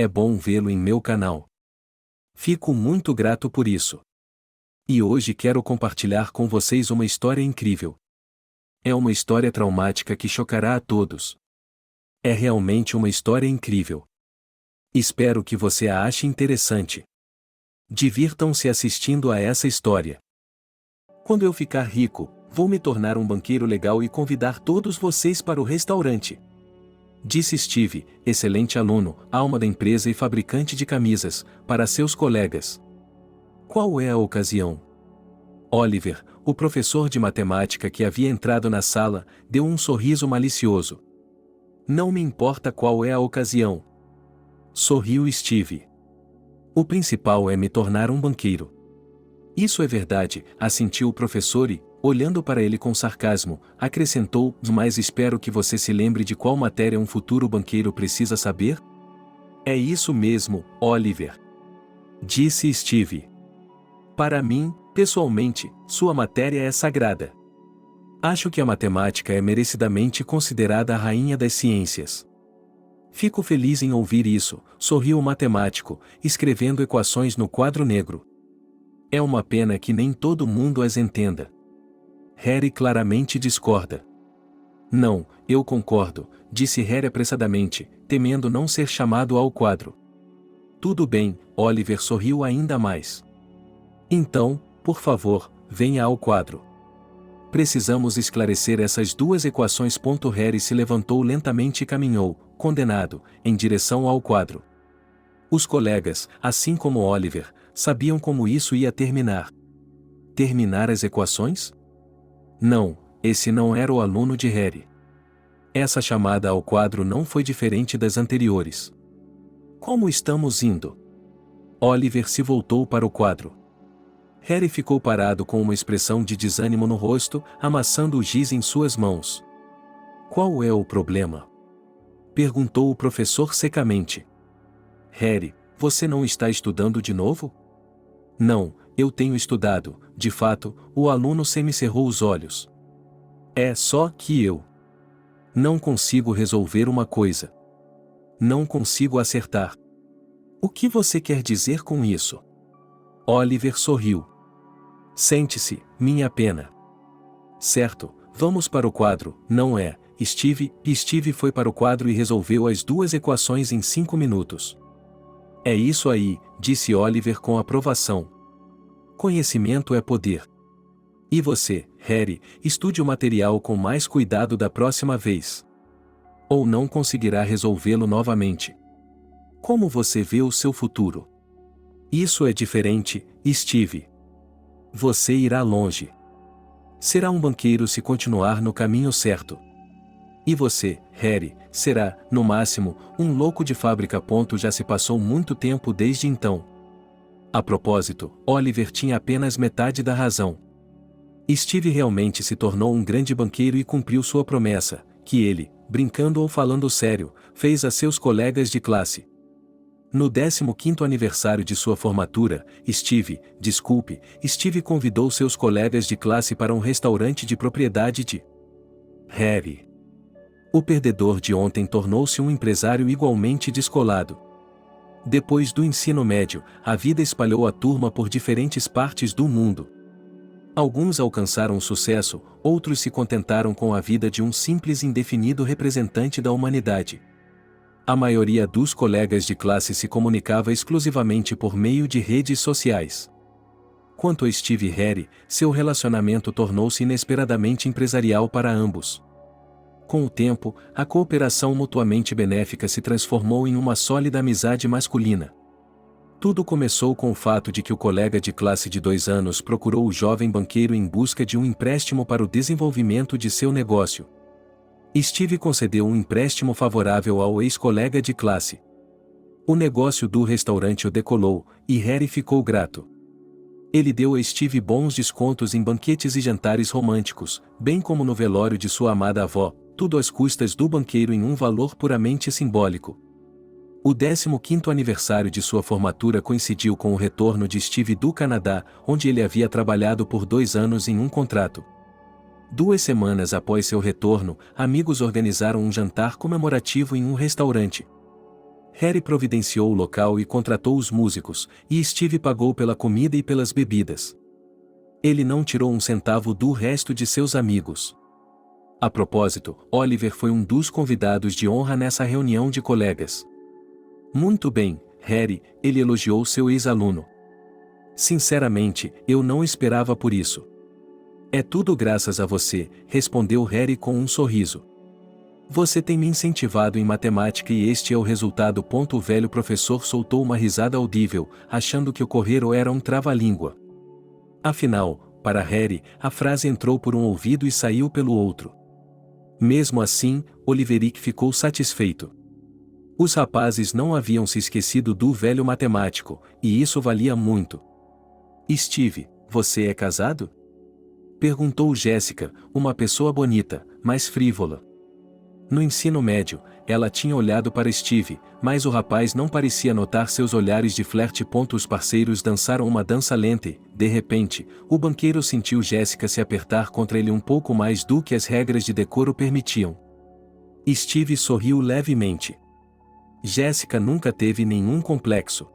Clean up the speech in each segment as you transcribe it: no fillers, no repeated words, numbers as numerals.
é bom vê-lo em meu canal. Fico muito grato por isso. E hoje quero compartilhar com vocês uma história incrível. É uma história traumática que chocará a todos. É realmente uma história incrível. Espero que você a ache interessante. Divirtam-se assistindo a essa história. Quando eu ficar rico, vou me tornar um banqueiro legal e convidar todos vocês para o restaurante. Disse Steve, excelente aluno, alma da empresa e fabricante de camisas, para seus colegas. Qual é a ocasião? Oliver, o professor de matemática que havia entrado na sala, deu um sorriso malicioso. Não me importa qual é a ocasião. Sorriu Steve. O principal é me tornar um banqueiro. Isso é verdade, assentiu o professor e, olhando para ele com sarcasmo, acrescentou, mas espero que você se lembre de qual matéria um futuro banqueiro precisa saber? É isso mesmo, Oliver. Disse Steve. Para mim, pessoalmente, sua matéria é sagrada. Acho que a matemática é merecidamente considerada a rainha das ciências. Fico feliz em ouvir isso, sorriu o matemático, escrevendo equações no quadro negro. É uma pena que nem todo mundo as entenda. Harry claramente discorda. Não, eu concordo, disse Harry apressadamente, temendo não ser chamado ao quadro. Tudo bem, Oliver sorriu ainda mais. Então, por favor, venha ao quadro. Precisamos esclarecer essas duas equações. Harry se levantou lentamente e caminhou, condenado, em direção ao quadro. Os colegas, assim como Oliver, sabiam como isso ia terminar. Terminar as equações? Não, esse não era o aluno de Harry. Essa chamada ao quadro não foi diferente das anteriores. Como estamos indo? Oliver se voltou para o quadro. Harry ficou parado com uma expressão de desânimo no rosto, amassando o giz em suas mãos. Qual é o problema? Perguntou o professor secamente. Harry, você não está estudando de novo? Não, eu tenho estudado, de fato, o aluno semicerrou os olhos. É só que eu não consigo resolver uma coisa. Não consigo acertar. O que você quer dizer com isso? Oliver sorriu. Sente-se, minha pena. Certo, vamos para o quadro, não é, Steve? Steve foi para o quadro e resolveu as duas equações em 5 minutos. É isso aí, disse Oliver com aprovação. Conhecimento é poder. E você, Harry, estude o material com mais cuidado da próxima vez. Ou não conseguirá resolvê-lo novamente. Como você vê o seu futuro? Isso é diferente, Steve. Você irá longe. Será um banqueiro se continuar no caminho certo. E você, Harry, será, no máximo, um louco de fábrica. Já se passou muito tempo desde então. A propósito, Oliver tinha apenas metade da razão. Steve realmente se tornou um grande banqueiro e cumpriu sua promessa, que ele, brincando ou falando sério, fez a seus colegas de classe. No 15º aniversário de sua formatura, Steve convidou seus colegas de classe para um restaurante de propriedade de Harry. O perdedor de ontem tornou-se um empresário igualmente descolado. Depois do ensino médio, a vida espalhou a turma por diferentes partes do mundo. Alguns alcançaram sucesso, outros se contentaram com a vida de um simples e indefinido representante da humanidade. A maioria dos colegas de classe se comunicava exclusivamente por meio de redes sociais. Quanto a Steve e Harry, seu relacionamento tornou-se inesperadamente empresarial para ambos. Com o tempo, a cooperação mutuamente benéfica se transformou em uma sólida amizade masculina. Tudo começou com o fato de que o colega de classe de 2 anos procurou o jovem banqueiro em busca de um empréstimo para o desenvolvimento de seu negócio. Steve concedeu um empréstimo favorável ao ex-colega de classe. O negócio do restaurante o decolou, e Harry ficou grato. Ele deu a Steve bons descontos em banquetes e jantares românticos, bem como no velório de sua amada avó, tudo às custas do banqueiro em um valor puramente simbólico. O 15º aniversário de sua formatura coincidiu com o retorno de Steve do Canadá, onde ele havia trabalhado por 2 anos em um contrato. 2 semanas após seu retorno, amigos organizaram um jantar comemorativo em um restaurante. Harry providenciou o local e contratou os músicos, e Steve pagou pela comida e pelas bebidas. Ele não tirou um centavo do resto de seus amigos. A propósito, Oliver foi um dos convidados de honra nessa reunião de colegas. Muito bem, Harry, ele elogiou seu ex-aluno. Sinceramente, eu não esperava por isso. É tudo graças a você, respondeu Harry com um sorriso. Você tem me incentivado em matemática e este é o resultado. O velho professor soltou uma risada audível, achando que o correio era um trava-língua. Afinal, para Harry, a frase entrou por um ouvido e saiu pelo outro. Mesmo assim, Oliveric ficou satisfeito. Os rapazes não haviam se esquecido do velho matemático, e isso valia muito. Steve, você é casado? Perguntou Jéssica, uma pessoa bonita, mas frívola. No ensino médio, ela tinha olhado para Steve, mas o rapaz não parecia notar seus olhares de flerte. Os parceiros dançaram uma dança lenta e, de repente, o banqueiro sentiu Jéssica se apertar contra ele um pouco mais do que as regras de decoro permitiam. Steve sorriu levemente. Jéssica nunca teve nenhum complexo.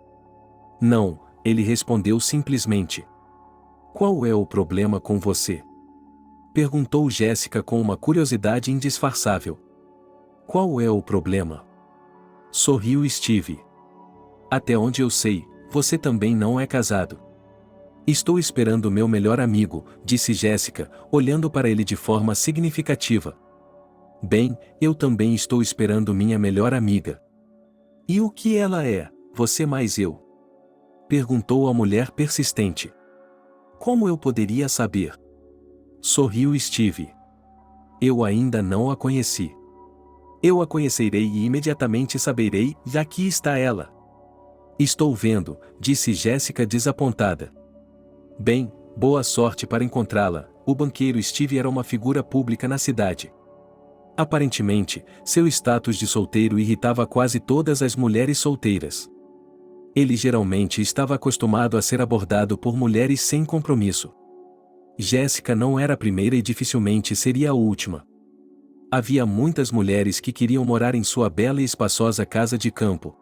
Não, ele respondeu simplesmente. Qual é o problema com você? Perguntou Jéssica com uma curiosidade indisfarçável. Qual é o problema? Sorriu Steve. Até onde eu sei, você também não é casado. Estou esperando meu melhor amigo, disse Jéssica, olhando para ele de forma significativa. Bem, eu também estou esperando minha melhor amiga. E o que ela é, você mais eu? Perguntou a mulher persistente. Como eu poderia saber? Sorriu Steve. Eu ainda não a conheci. Eu a conhecerei e imediatamente saberei, já que está ela. Estou vendo, disse Jéssica desapontada. Bem, boa sorte para encontrá-la. O banqueiro Steve era uma figura pública na cidade. Aparentemente, seu status de solteiro irritava quase todas as mulheres solteiras. Ele geralmente estava acostumado a ser abordado por mulheres sem compromisso. Jéssica não era a primeira e dificilmente seria a última. Havia muitas mulheres que queriam morar em sua bela e espaçosa casa de campo.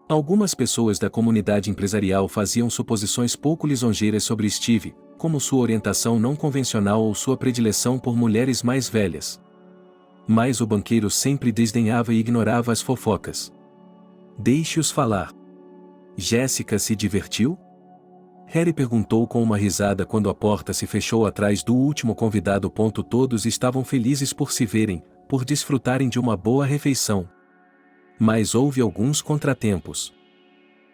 Algumas pessoas da comunidade empresarial faziam suposições pouco lisonjeiras sobre Steve, como sua orientação não convencional ou sua predileção por mulheres mais velhas. Mas o banqueiro sempre desdenhava e ignorava as fofocas. Deixe-os falar. Jéssica se divertiu? Harry perguntou com uma risada quando a porta se fechou atrás do último convidado. Todos estavam felizes por se verem, por desfrutarem de uma boa refeição. Mas houve alguns contratempos.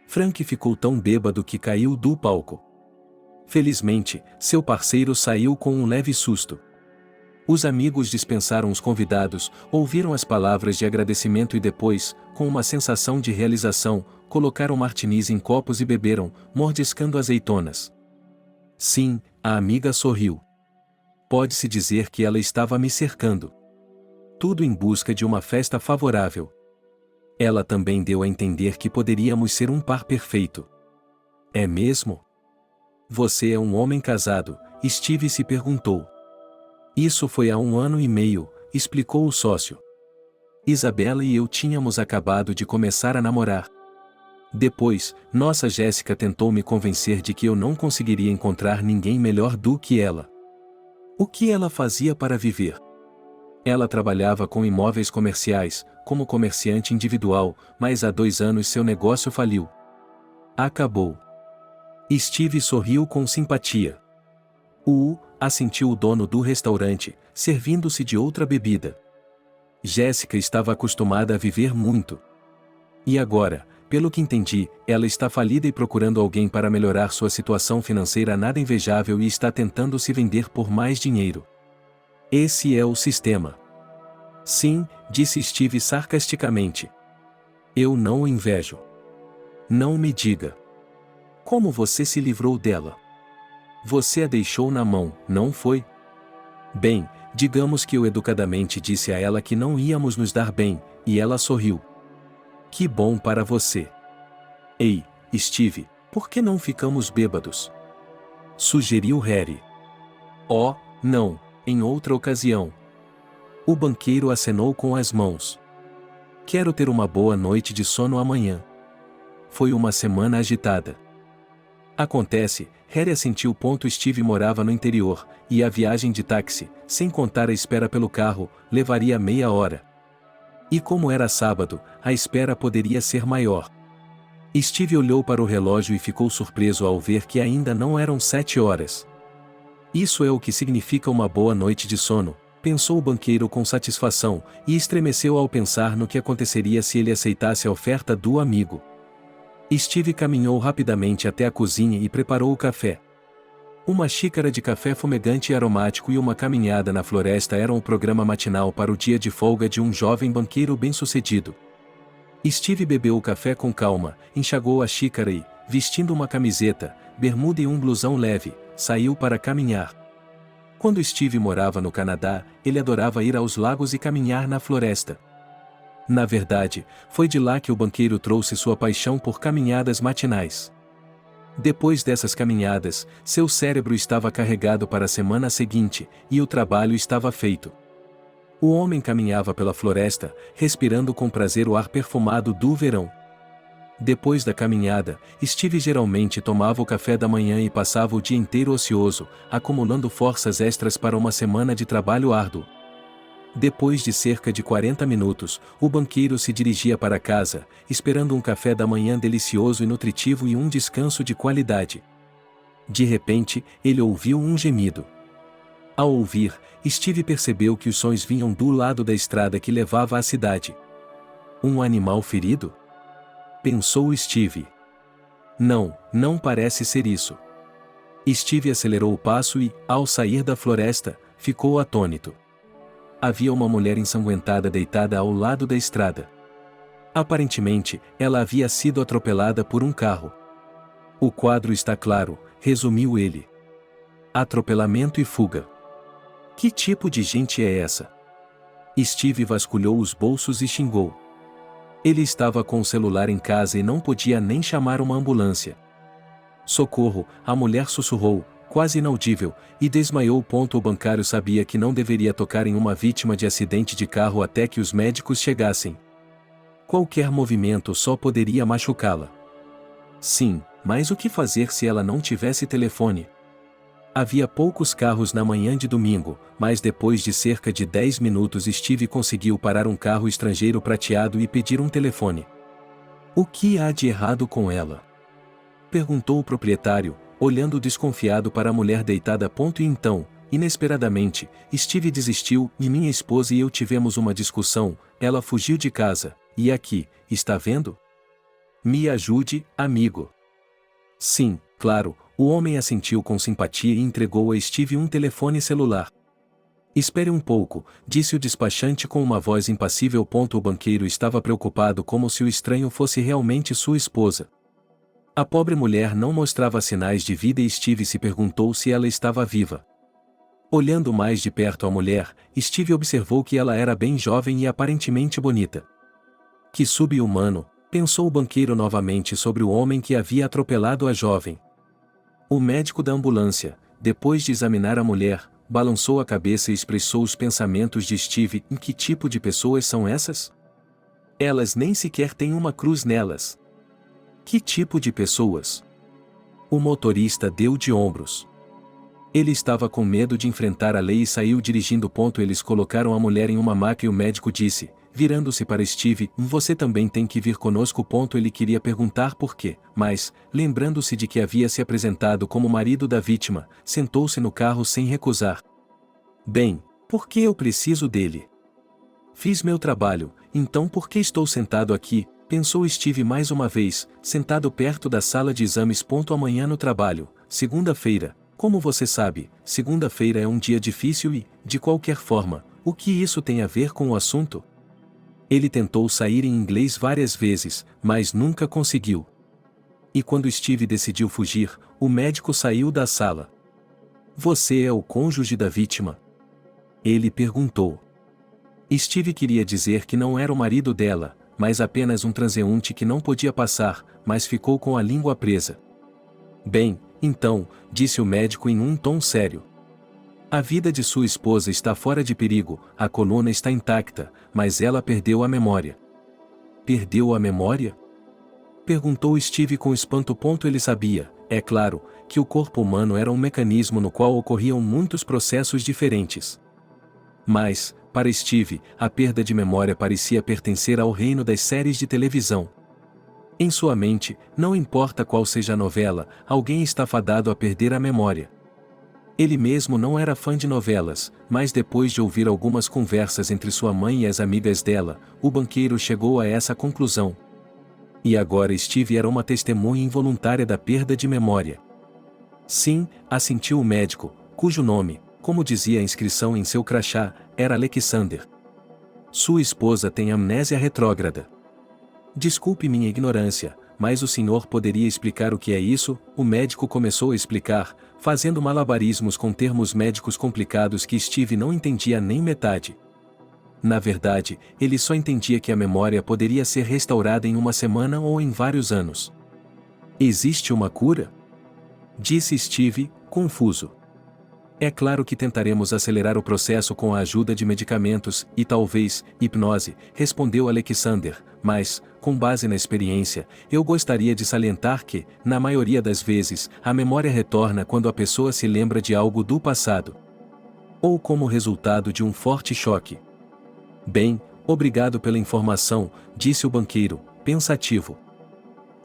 Frank ficou tão bêbado que caiu do palco. Felizmente, seu parceiro saiu com um leve susto. Os amigos dispensaram os convidados, ouviram as palavras de agradecimento e depois, com uma sensação de realização, colocaram martinis em copos e beberam, mordiscando azeitonas. Sim, a amiga sorriu. Pode-se dizer que ela estava me cercando. Tudo em busca de uma festa favorável. Ela também deu a entender que poderíamos ser um par perfeito. É mesmo? Você é um homem casado, Steve se perguntou. Isso foi há 1 ano e meio, explicou o sócio. Isabela e eu tínhamos acabado de começar a namorar. Depois, nossa Jéssica tentou me convencer de que eu não conseguiria encontrar ninguém melhor do que ela. O que ela fazia para viver? Ela trabalhava com imóveis comerciais, como comerciante individual, mas há 2 anos seu negócio faliu. Acabou. Steve sorriu com simpatia. Assentiu o dono do restaurante, servindo-se de outra bebida. Jéssica estava acostumada a viver muito. E agora, pelo que entendi, ela está falida e procurando alguém para melhorar sua situação financeira nada invejável e está tentando se vender por mais dinheiro. Esse é o sistema. Sim, disse Steve sarcasticamente. Eu não o invejo. Não me diga. Como você se livrou dela? Você a deixou na mão, não foi? Bem, digamos que eu educadamente disse a ela que não íamos nos dar bem, e ela sorriu. Que bom para você. Ei, Steve, por que não ficamos bêbados? Sugeriu Harry. Oh, não, em outra ocasião. O banqueiro acenou com as mãos. Quero ter uma boa noite de sono amanhã. Foi uma semana agitada. Acontece, Harry assentiu. Steve morava no interior, e a viagem de táxi, sem contar a espera pelo carro, levaria meia hora. E como era sábado, a espera poderia ser maior. Steve olhou para o relógio e ficou surpreso ao ver que ainda não eram 7 horas. Isso é o que significa uma boa noite de sono, pensou o banqueiro com satisfação, e estremeceu ao pensar no que aconteceria se ele aceitasse a oferta do amigo. Steve caminhou rapidamente até a cozinha e preparou o café. Uma xícara de café fumegante e aromático e uma caminhada na floresta eram o programa matinal para o dia de folga de um jovem banqueiro bem-sucedido. Steve bebeu o café com calma, enxagou a xícara e, vestindo uma camiseta, bermuda e um blusão leve, saiu para caminhar. Quando Steve morava no Canadá, ele adorava ir aos lagos e caminhar na floresta. Na verdade, foi de lá que o banqueiro trouxe sua paixão por caminhadas matinais. Depois dessas caminhadas, seu cérebro estava carregado para a semana seguinte, e o trabalho estava feito. O homem caminhava pela floresta, respirando com prazer o ar perfumado do verão. Depois da caminhada, Steve geralmente tomava o café da manhã e passava o dia inteiro ocioso, acumulando forças extras para uma semana de trabalho árduo. Depois de cerca de 40 minutos, o banqueiro se dirigia para casa, esperando um café da manhã delicioso e nutritivo e um descanso de qualidade. De repente, ele ouviu um gemido. Ao ouvir, Steve percebeu que os sons vinham do lado da estrada que levava à cidade. Um animal ferido? Pensou Steve. Não, não parece ser isso. Steve acelerou o passo e, ao sair da floresta, ficou atônito. Havia uma mulher ensanguentada deitada ao lado da estrada. Aparentemente, ela havia sido atropelada por um carro. O quadro está claro, resumiu ele. Atropelamento e fuga. Que tipo de gente é essa? Steve vasculhou os bolsos e xingou. Ele estava com o celular em casa e não podia nem chamar uma ambulância. Socorro, a mulher sussurrou, quase inaudível, e desmaiou. O bancário sabia que não deveria tocar em uma vítima de acidente de carro até que os médicos chegassem. Qualquer movimento só poderia machucá-la. Sim, mas o que fazer se ela não tivesse telefone? Havia poucos carros na manhã de domingo, mas depois de cerca de 10 minutos Steve conseguiu parar um carro estrangeiro prateado e pedir um telefone. O que há de errado com ela? Perguntou o proprietário, olhando desconfiado para a mulher deitada. E então, inesperadamente, Steve desistiu e minha esposa e eu tivemos uma discussão, ela fugiu de casa, e aqui, está vendo? Me ajude, amigo. Sim, claro, o homem assentiu com simpatia e entregou a Steve um telefone celular. Espere um pouco, disse o despachante com uma voz impassível. O banqueiro estava preocupado como se o estranho fosse realmente sua esposa. A pobre mulher não mostrava sinais de vida e Steve se perguntou se ela estava viva. Olhando mais de perto a mulher, Steve observou que ela era bem jovem e aparentemente bonita. Que sub-humano, pensou o banqueiro novamente sobre o homem que havia atropelado a jovem. O médico da ambulância, depois de examinar a mulher, balançou a cabeça e expressou os pensamentos de Steve. Em que tipo de pessoas são essas? Elas nem sequer têm uma cruz nelas. Que tipo de pessoas? O motorista deu de ombros. Ele estava com medo de enfrentar a lei e saiu dirigindo. Eles colocaram a mulher em uma maca e o médico disse, virando-se para Steve, você também tem que vir conosco. Ele queria perguntar por quê, mas, lembrando-se de que havia se apresentado como marido da vítima, sentou-se no carro sem recusar. Bem, por que eu preciso dele? Fiz meu trabalho, então por que estou sentado aqui? Pensou Steve mais uma vez, sentado perto da sala de exames. Amanhã no trabalho, segunda-feira. Como você sabe, segunda-feira é um dia difícil e, de qualquer forma, o que isso tem a ver com o assunto? Ele tentou sair em inglês várias vezes, mas nunca conseguiu. E quando Steve decidiu fugir, o médico saiu da sala. Você é o cônjuge da vítima? Ele perguntou. Steve queria dizer que não era o marido dela, mas apenas um transeunte que não podia passar, mas ficou com a língua presa. Bem, então, disse o médico em um tom sério. A vida de sua esposa está fora de perigo, a coluna está intacta, mas ela perdeu a memória. Perdeu a memória? Perguntou Steve com espanto. Ele sabia, é claro, que o corpo humano era um mecanismo no qual ocorriam muitos processos diferentes. Mas, para Steve, a perda de memória parecia pertencer ao reino das séries de televisão. Em sua mente, não importa qual seja a novela, alguém está fadado a perder a memória. Ele mesmo não era fã de novelas, mas depois de ouvir algumas conversas entre sua mãe e as amigas dela, o banqueiro chegou a essa conclusão. E agora Steve era uma testemunha involuntária da perda de memória. Sim, assentiu o médico, cujo nome, como dizia a inscrição em seu crachá, era Alexander. Sua esposa tem amnésia retrógrada. Desculpe minha ignorância, mas o senhor poderia explicar o que é isso? O médico começou a explicar, fazendo malabarismos com termos médicos complicados que Steve não entendia nem metade. Na verdade, ele só entendia que a memória poderia ser restaurada em uma semana ou em vários anos. Existe uma cura? Disse Steve, confuso. É claro que tentaremos acelerar o processo com a ajuda de medicamentos e talvez hipnose, respondeu Alexander, mas, com base na experiência, eu gostaria de salientar que, na maioria das vezes, a memória retorna quando a pessoa se lembra de algo do passado. Ou como resultado de um forte choque. Bem, obrigado pela informação, disse o banqueiro, pensativo.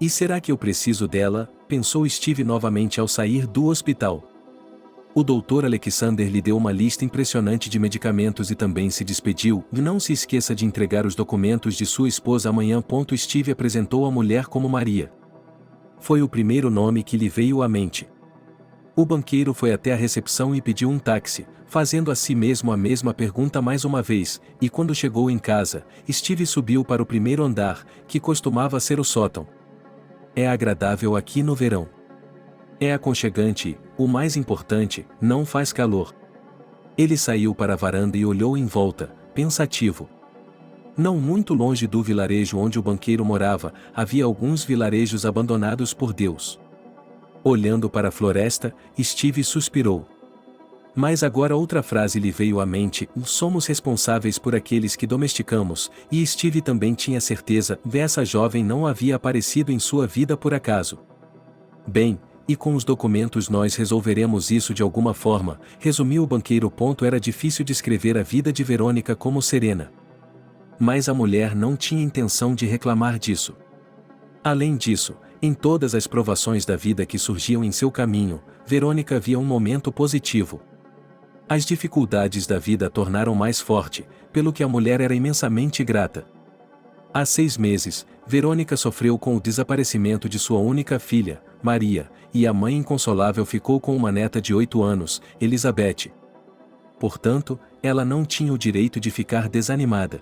E será que eu preciso dela? Pensou Steve novamente ao sair do hospital. O Dr. Alexander lhe deu uma lista impressionante de medicamentos e também se despediu. Não se esqueça de entregar os documentos de sua esposa amanhã. Steve apresentou a mulher como Maria. Foi o primeiro nome que lhe veio à mente. O banqueiro foi até a recepção e pediu um táxi, fazendo a si mesmo a mesma pergunta mais uma vez, e quando chegou em casa, Steve subiu para o primeiro andar, que costumava ser o sótão. É agradável aqui no verão. É aconchegante e, o mais importante, não faz calor. Ele saiu para a varanda e olhou em volta, pensativo. Não muito longe do vilarejo onde o banqueiro morava, havia alguns vilarejos abandonados por Deus. Olhando para a floresta, Steve suspirou. Mas agora outra frase lhe veio à mente: somos responsáveis por aqueles que domesticamos, e Steve também tinha certeza, essa jovem não havia aparecido em sua vida por acaso. Bem, e com os documentos nós resolveremos isso de alguma forma, resumiu o banqueiro. Era difícil descrever a vida de Verônica como serena. Mas a mulher não tinha intenção de reclamar disso. Além disso, em todas as provações da vida que surgiam em seu caminho, Verônica via um momento positivo. As dificuldades da vida a tornaram mais forte, pelo que a mulher era imensamente grata. Há 6 meses, Verônica sofreu com o desaparecimento de sua única filha, Maria, e a mãe inconsolável ficou com uma neta de 8 anos, Elizabeth. Portanto, ela não tinha o direito de ficar desanimada.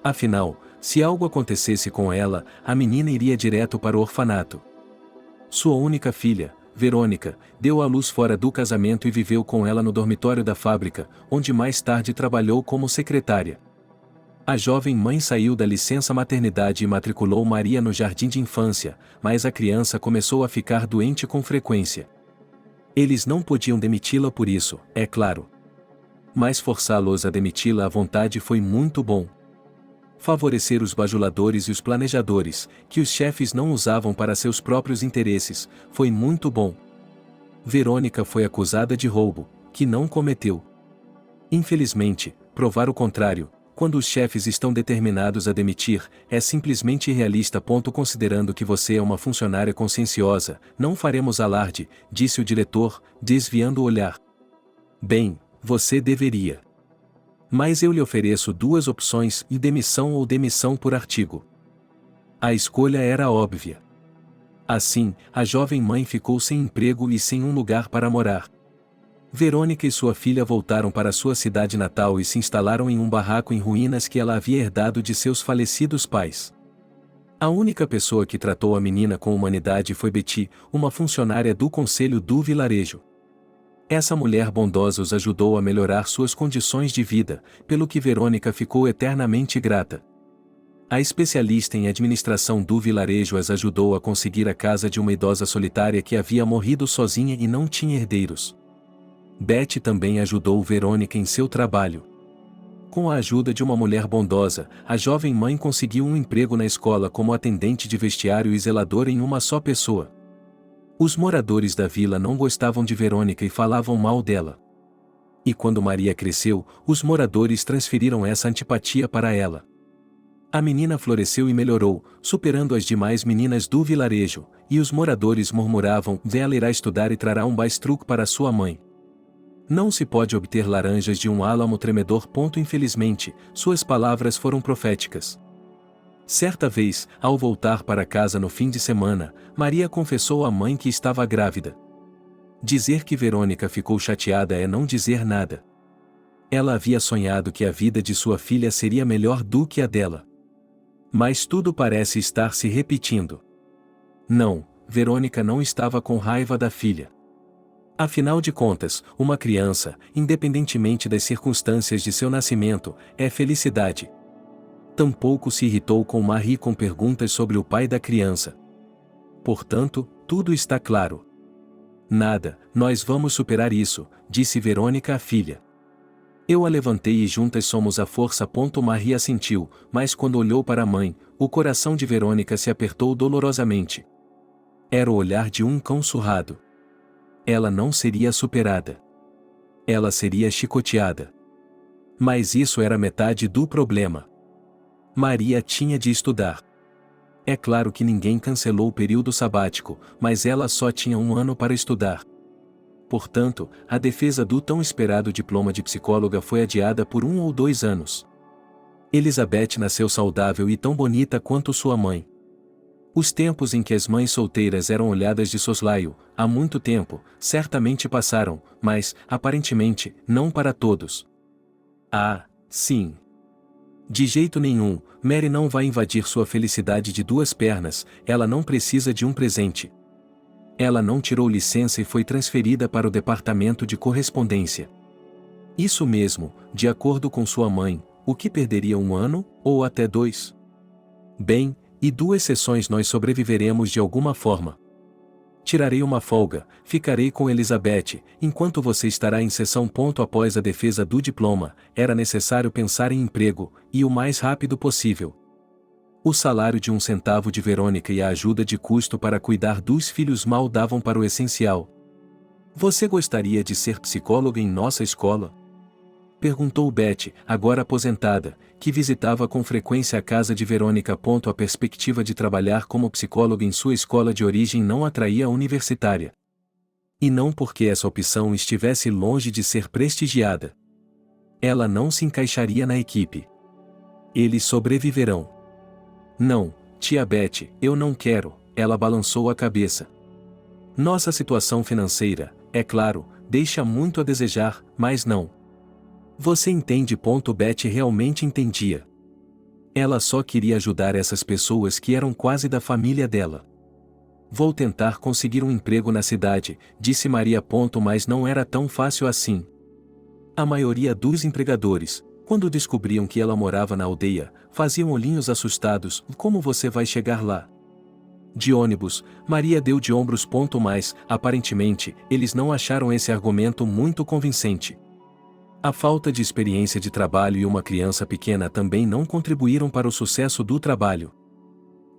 Afinal, se algo acontecesse com ela, a menina iria direto para o orfanato. Sua única filha, Verônica, deu à luz fora do casamento e viveu com ela no dormitório da fábrica, onde mais tarde trabalhou como secretária. A jovem mãe saiu da licença maternidade e matriculou Maria no jardim de infância, mas a criança começou a ficar doente com frequência. Eles não podiam demiti-la por isso, é claro. Mas forçá-los a demiti-la à vontade foi muito bom. Favorecer os bajuladores e os planejadores, que os chefes não usavam para seus próprios interesses, foi muito bom. Verônica foi acusada de roubo, que não cometeu. Infelizmente, provar o contrário, quando os chefes estão determinados a demitir, é simplesmente irrealista. Considerando que você é uma funcionária conscienciosa, não faremos alarde, disse o diretor, desviando o olhar. Bem, você deveria. Mas eu lhe ofereço 2 opções, demissão ou demissão por artigo. A escolha era óbvia. Assim, a jovem mãe ficou sem emprego e sem um lugar para morar. Verônica e sua filha voltaram para sua cidade natal e se instalaram em um barraco em ruínas que ela havia herdado de seus falecidos pais. A única pessoa que tratou a menina com humanidade foi Betty, uma funcionária do conselho do vilarejo. Essa mulher bondosa os ajudou a melhorar suas condições de vida, pelo que Verônica ficou eternamente grata. A especialista em administração do vilarejo as ajudou a conseguir a casa de uma idosa solitária que havia morrido sozinha e não tinha herdeiros. Betty também ajudou Verônica em seu trabalho. Com a ajuda de uma mulher bondosa, a jovem mãe conseguiu um emprego na escola como atendente de vestiário e zeladora em uma só pessoa. Os moradores da vila não gostavam de Verônica e falavam mal dela. E quando Maria cresceu, os moradores transferiram essa antipatia para ela. A menina floresceu e melhorou, superando as demais meninas do vilarejo, e os moradores murmuravam: ela irá estudar e trará um baistruque para sua mãe. Não se pode obter laranjas de um álamo tremedor. Infelizmente, suas palavras foram proféticas. Certa vez, ao voltar para casa no fim de semana, Maria confessou à mãe que estava grávida. Dizer que Verônica ficou chateada é não dizer nada. Ela havia sonhado que a vida de sua filha seria melhor do que a dela. Mas tudo parece estar se repetindo. Não, Verônica não estava com raiva da filha. Afinal de contas, uma criança, independentemente das circunstâncias de seu nascimento, é felicidade. Tampouco se irritou com Marie com perguntas sobre o pai da criança. Portanto, tudo está claro. Nada, nós vamos superar isso, disse Verônica à filha. Eu a levantei e juntas somos a força. Marie assentiu, mas quando olhou para a mãe, o coração de Verônica se apertou dolorosamente. Era o olhar de um cão surrado. Ela não seria superada. Ela seria chicoteada. Mas isso era metade do problema. Maria tinha de estudar. É claro que ninguém cancelou o período sabático, mas ela só tinha um ano para estudar. Portanto, a defesa do tão esperado diploma de psicóloga foi adiada por 1 ou 2 anos. Elizabeth nasceu saudável e tão bonita quanto sua mãe. Os tempos em que as mães solteiras eram olhadas de soslaio, há muito tempo, certamente passaram, mas, aparentemente, não para todos. Ah, sim. De jeito nenhum, Mary não vai invadir sua felicidade de 2 pernas, ela não precisa de um presente. Ela não tirou licença e foi transferida para o departamento de correspondência. Isso mesmo, de acordo com sua mãe, o que perderia 1 ano, ou até 2? Bem, e 2 sessões nós sobreviveremos de alguma forma. Tirarei uma folga, ficarei com Elizabeth, enquanto você estará em sessão. Após a defesa do diploma, era necessário pensar em emprego, e o mais rápido possível. O salário de 1 centavo de Verônica e a ajuda de custo para cuidar dos filhos mal davam para o essencial. Você gostaria de ser psicóloga em nossa escola? Perguntou Betty, agora aposentada, que visitava com frequência a casa de Verônica. A perspectiva de trabalhar como psicóloga em sua escola de origem não atraía a universitária. E não porque essa opção estivesse longe de ser prestigiada. Ela não se encaixaria na equipe. Eles sobreviverão. Não, tia Betty, eu não quero, ela balançou a cabeça. Nossa situação financeira, é claro, deixa muito a desejar, mas não. Você entende. Betty realmente entendia. Ela só queria ajudar essas pessoas que eram quase da família dela. Vou tentar conseguir um emprego na cidade, disse Maria. Mas não era tão fácil assim. A maioria dos empregadores, quando descobriam que ela morava na aldeia, faziam olhinhos assustados. Como você vai chegar lá? De ônibus, Maria deu de ombros. Mas, aparentemente, eles não acharam esse argumento muito convincente. A falta de experiência de trabalho e uma criança pequena também não contribuíram para o sucesso do trabalho.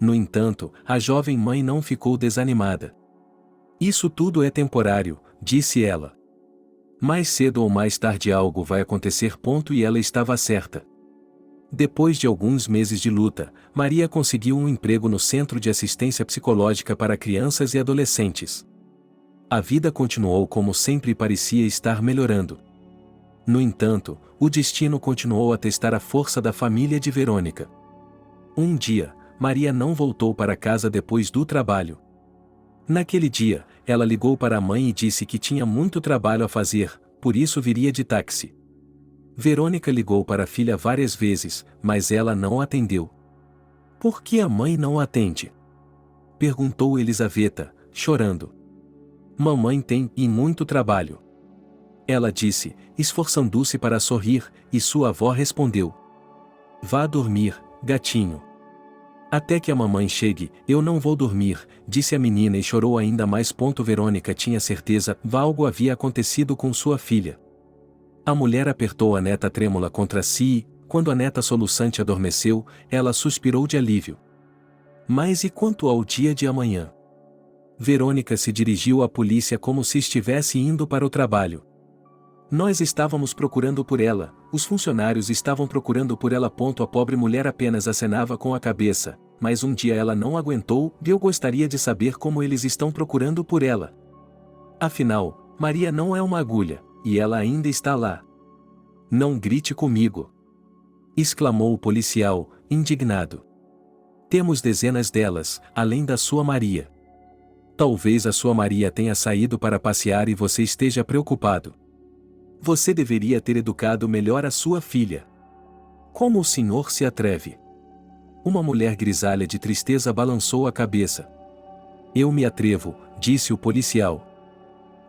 No entanto, a jovem mãe não ficou desanimada. Isso tudo é temporário, disse ela. Mais cedo ou mais tarde algo vai acontecer. E ela estava certa. Depois de alguns meses de luta, Maria conseguiu um emprego no Centro de Assistência Psicológica para Crianças e Adolescentes. A vida continuou como sempre e parecia estar melhorando. No entanto, o destino continuou a testar a força da família de Verônica. Um dia, Maria não voltou para casa depois do trabalho. Naquele dia, ela ligou para a mãe e disse que tinha muito trabalho a fazer, por isso viria de táxi. Verônica ligou para a filha várias vezes, mas ela não atendeu. Por que a mãe não atende? Perguntou Elisaveta, chorando. Mamãe tem muito trabalho. Ela disse, esforçando-se para sorrir, e sua avó respondeu. Vá dormir, gatinho. Até que a mamãe chegue, eu não vou dormir, disse a menina e chorou ainda mais. Verônica tinha certeza, algo havia acontecido com sua filha. A mulher apertou a neta trêmula contra si e, quando a neta soluçante adormeceu, ela suspirou de alívio. Mas e quanto ao dia de amanhã? Verônica se dirigiu à polícia como se estivesse indo para o trabalho. Nós estávamos procurando por ela, os funcionários estavam procurando por ela. A pobre mulher apenas acenava com a cabeça, mas um dia ela não aguentou e eu gostaria de saber como eles estão procurando por ela. Afinal, Maria não é uma agulha, e ela ainda está lá. Não grite comigo! Exclamou o policial, indignado. Temos dezenas delas, além da sua Maria. Talvez a sua Maria tenha saído para passear e você esteja preocupado. Você deveria ter educado melhor a sua filha. Como o senhor se atreve? Uma mulher grisalha de tristeza balançou a cabeça. Eu me atrevo, disse o policial.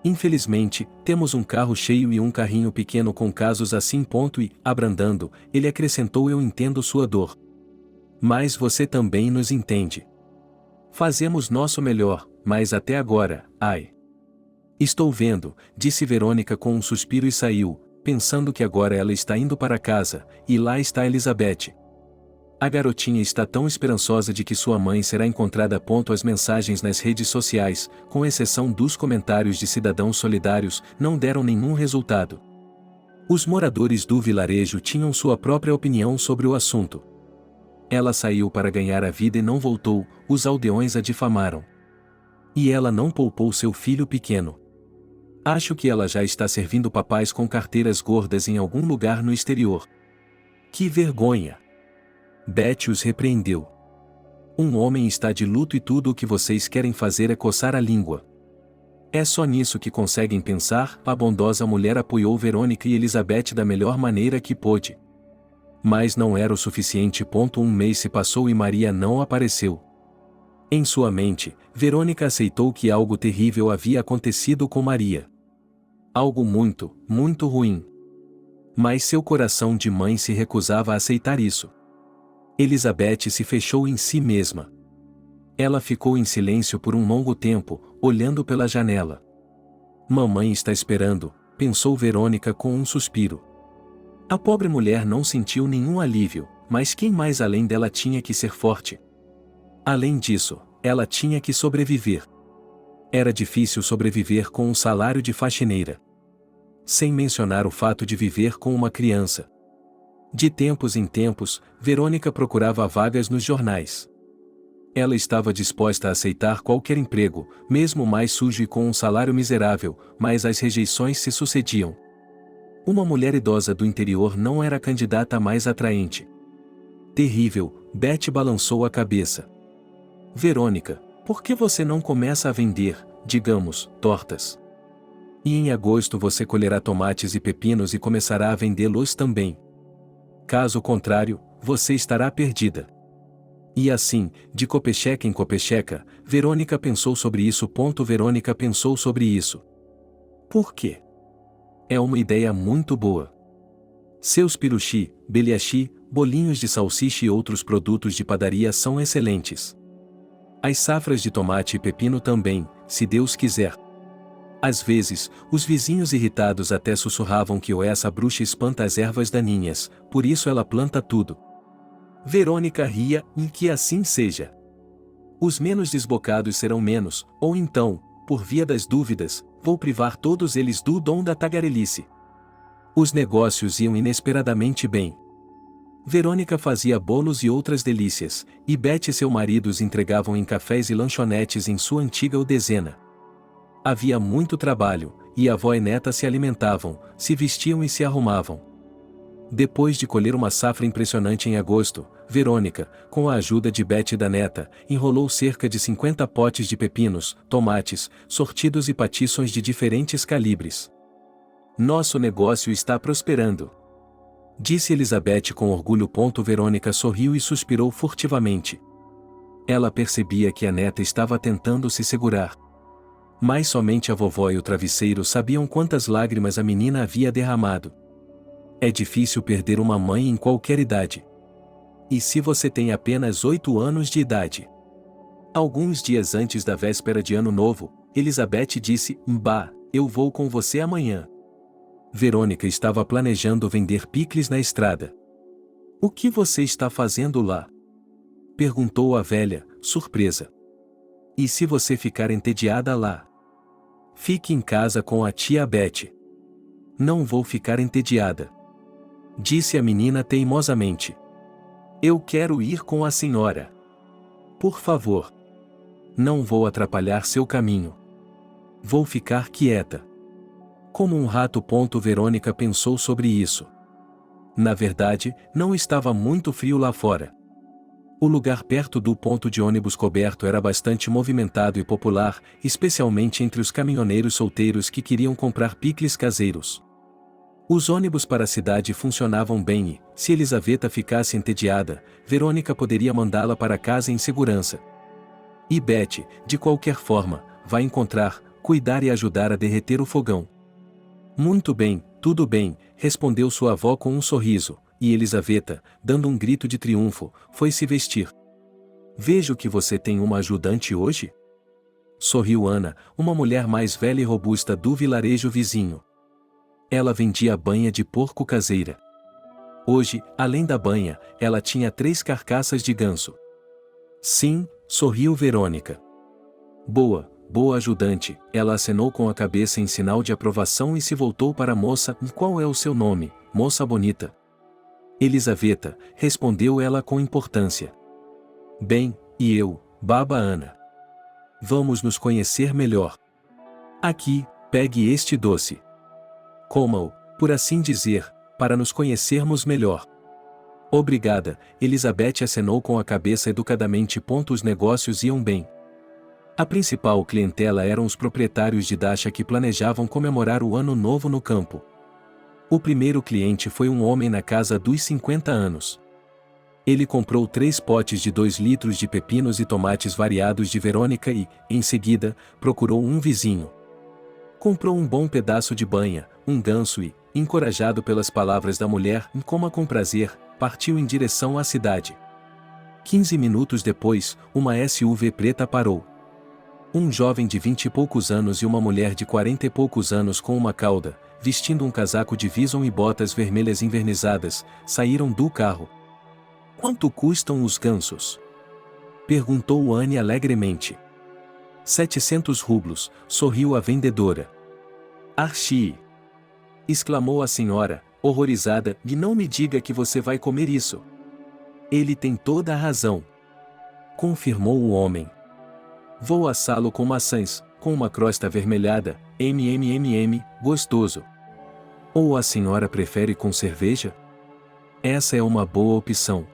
Infelizmente, temos um carro cheio e um carrinho pequeno com casos assim. E, abrandando, ele acrescentou: eu entendo sua dor. Mas você também nos entende. Fazemos nosso melhor, mas até agora, ai. Estou vendo, disse Verônica com um suspiro e saiu, pensando que agora ela está indo para casa, e lá está Elizabeth. A garotinha está tão esperançosa de que sua mãe será encontrada. As mensagens nas redes sociais, com exceção dos comentários de cidadãos solidários, não deram nenhum resultado. Os moradores do vilarejo tinham sua própria opinião sobre o assunto. Ela saiu para ganhar a vida e não voltou, os aldeões a difamaram. E ela não poupou seu filho pequeno. Acho que ela já está servindo papais com carteiras gordas em algum lugar no exterior. Que vergonha! Beth os repreendeu. Um homem está de luto e tudo o que vocês querem fazer é coçar a língua. É só nisso que conseguem pensar? A bondosa mulher apoiou Verônica e Elizabeth da melhor maneira que pôde. Mas não era o suficiente. Um mês se passou e Maria não apareceu. Em sua mente, Verônica aceitou que algo terrível havia acontecido com Maria. Algo muito, muito ruim. Mas seu coração de mãe se recusava a aceitar isso. Elizabeth se fechou em si mesma. Ela ficou em silêncio por um longo tempo, olhando pela janela. Mamãe está esperando, pensou Verônica com um suspiro. A pobre mulher não sentiu nenhum alívio, mas quem mais além dela tinha que ser forte? Além disso, ela tinha que sobreviver. Era difícil sobreviver com um salário de faxineira. Sem mencionar o fato de viver com uma criança. De tempos em tempos, Verônica procurava vagas nos jornais. Ela estava disposta a aceitar qualquer emprego, mesmo mais sujo e com um salário miserável, mas as rejeições se sucediam. Uma mulher idosa do interior não era a candidata mais atraente. Terrível, Beth balançou a cabeça. Verônica, por que você não começa a vender, digamos, tortas? E em agosto você colherá tomates e pepinos e começará a vendê-los também. Caso contrário, você estará perdida. E assim, de copecheca em copecheca, Verônica pensou sobre isso. Verônica pensou sobre isso. Por quê? É uma ideia muito boa. Seus piruxi, beliaxi, bolinhos de salsicha e outros produtos de padaria são excelentes. As safras de tomate e pepino também, se Deus quiser. Às vezes, os vizinhos irritados até sussurravam que essa bruxa espanta as ervas daninhas, por isso ela planta tudo. Verônica ria, e que assim seja. Os menos desbocados serão menos, ou então, por via das dúvidas, vou privar todos eles do dom da tagarelice. Os negócios iam inesperadamente bem. Verônica fazia bolos e outras delícias, e Beth e seu marido os entregavam em cafés e lanchonetes em sua antiga Udezena. Havia muito trabalho, e a avó e neta se alimentavam, se vestiam e se arrumavam. Depois de colher uma safra impressionante em agosto, Verônica, com a ajuda de Beth e da neta, enrolou cerca de 50 potes de pepinos, tomates, sortidos e patições de diferentes calibres. Nosso negócio está prosperando, disse Elizabeth com orgulho. Verônica sorriu e suspirou furtivamente. Ela percebia que a neta estava tentando se segurar. Mas somente a vovó e o travesseiro sabiam quantas lágrimas a menina havia derramado. É difícil perder uma mãe em qualquer idade. E se você tem apenas 8 anos de idade? Alguns dias antes da véspera de Ano Novo, Elizabeth disse: "Bah, eu vou com você amanhã." Verônica estava planejando vender picles na estrada. O que você está fazendo lá? Perguntou a velha, surpresa. E se você ficar entediada lá? Fique em casa com a tia Beth. Não vou ficar entediada, disse a menina teimosamente. Eu quero ir com a senhora. Por favor. Não vou atrapalhar seu caminho. Vou ficar quieta. Como um rato. Verônica pensou sobre isso. Na verdade, não estava muito frio lá fora. O lugar perto do ponto de ônibus coberto era bastante movimentado e popular, especialmente entre os caminhoneiros solteiros que queriam comprar picles caseiros. Os ônibus para a cidade funcionavam bem e, se Elisaveta ficasse entediada, Verônica poderia mandá-la para casa em segurança. E Beth, de qualquer forma, vai encontrar, cuidar e ajudar a derreter o fogão. Muito bem, tudo bem, respondeu sua avó com um sorriso, e Elisaveta, dando um grito de triunfo, foi se vestir. Vejo que você tem uma ajudante hoje? Sorriu Ana, uma mulher mais velha e robusta do vilarejo vizinho. Ela vendia banha de porco caseira. Hoje, além da banha, ela tinha 3 carcaças de ganso. Sim, sorriu Verônica. Boa ajudante, ela acenou com a cabeça em sinal de aprovação e se voltou para a moça. Qual é o seu nome, moça bonita? Elisaveta, respondeu ela com importância. Bem, e eu, Baba Ana. Vamos nos conhecer melhor. Aqui, pegue este doce. Coma-o, por assim dizer, para nos conhecermos melhor. Obrigada, Elizabeth acenou com a cabeça educadamente. Os negócios iam bem. A principal clientela eram os proprietários de dacha que planejavam comemorar o ano novo no campo. O primeiro cliente foi um homem na casa dos 50 anos. Ele comprou 3 potes de 2 litros de pepinos e tomates variados de Verônica e, em seguida, procurou um vizinho. Comprou um bom pedaço de banha, um ganso e, encorajado pelas palavras da mulher, coma com prazer, partiu em direção à cidade. 15 minutos depois, uma SUV preta parou. Um jovem de 20 e poucos anos e uma mulher de 40 e poucos anos com uma cauda, vestindo um casaco de vison e botas vermelhas envernizadas, saíram do carro. Quanto custam os gansos? Perguntou Anne alegremente. 700 rublos, sorriu a vendedora. Archie! Exclamou a senhora, horrorizada, e não me diga que você vai comer isso. Ele tem toda a razão. Confirmou o homem. Vou assá-lo com maçãs, com uma crosta avermelhada, gostoso. Ou a senhora prefere com cerveja? Essa é uma boa opção.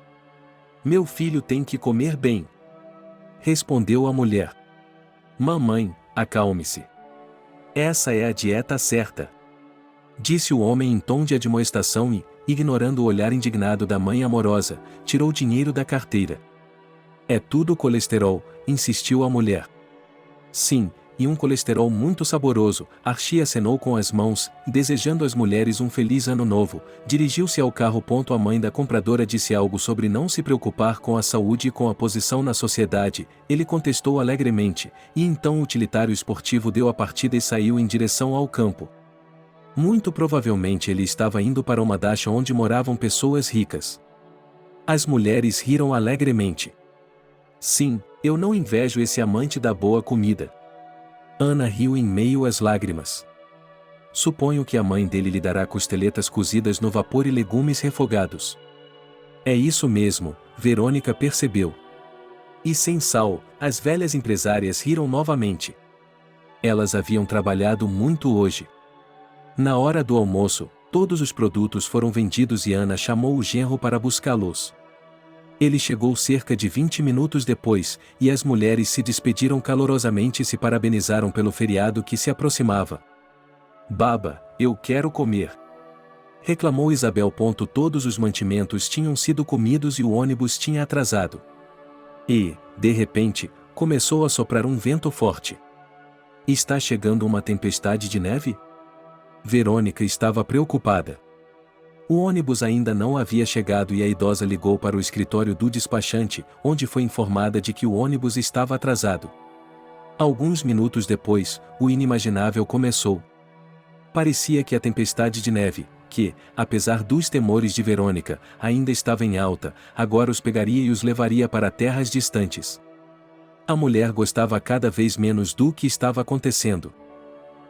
Meu filho tem que comer bem. Respondeu a mulher. Mamãe, acalme-se. Essa é a dieta certa. Disse o homem em tom de admoestação e, ignorando o olhar indignado da mãe amorosa, tirou dinheiro da carteira. É tudo colesterol, insistiu a mulher. Sim, e um colesterol muito saboroso, Archie acenou com as mãos, desejando às mulheres um feliz ano novo, dirigiu-se ao carro. A mãe da compradora disse algo sobre não se preocupar com a saúde e com a posição na sociedade, ele contestou alegremente, e então o utilitário esportivo deu a partida e saiu em direção ao campo. Muito provavelmente ele estava indo para uma dacha onde moravam pessoas ricas. As mulheres riram alegremente. Sim, eu não invejo esse amante da boa comida. Ana riu em meio às lágrimas. Suponho que a mãe dele lhe dará costeletas cozidas no vapor e legumes refogados. É isso mesmo, Verônica percebeu. E sem sal, as velhas empresárias riram novamente. Elas haviam trabalhado muito hoje. Na hora do almoço, todos os produtos foram vendidos e Ana chamou o genro para buscá-los. Ele chegou cerca de 20 minutos depois, e as mulheres se despediram calorosamente e se parabenizaram pelo feriado que se aproximava. Baba, eu quero comer. Reclamou Isabel. Todos os mantimentos tinham sido comidos e o ônibus tinha atrasado. E, de repente, começou a soprar um vento forte. Está chegando uma tempestade de neve? Verônica estava preocupada. O ônibus ainda não havia chegado e a idosa ligou para o escritório do despachante, onde foi informada de que o ônibus estava atrasado. Alguns minutos depois, o inimaginável começou. Parecia que a tempestade de neve, que, apesar dos temores de Verônica, ainda estava em alta, agora os pegaria e os levaria para terras distantes. A mulher gostava cada vez menos do que estava acontecendo.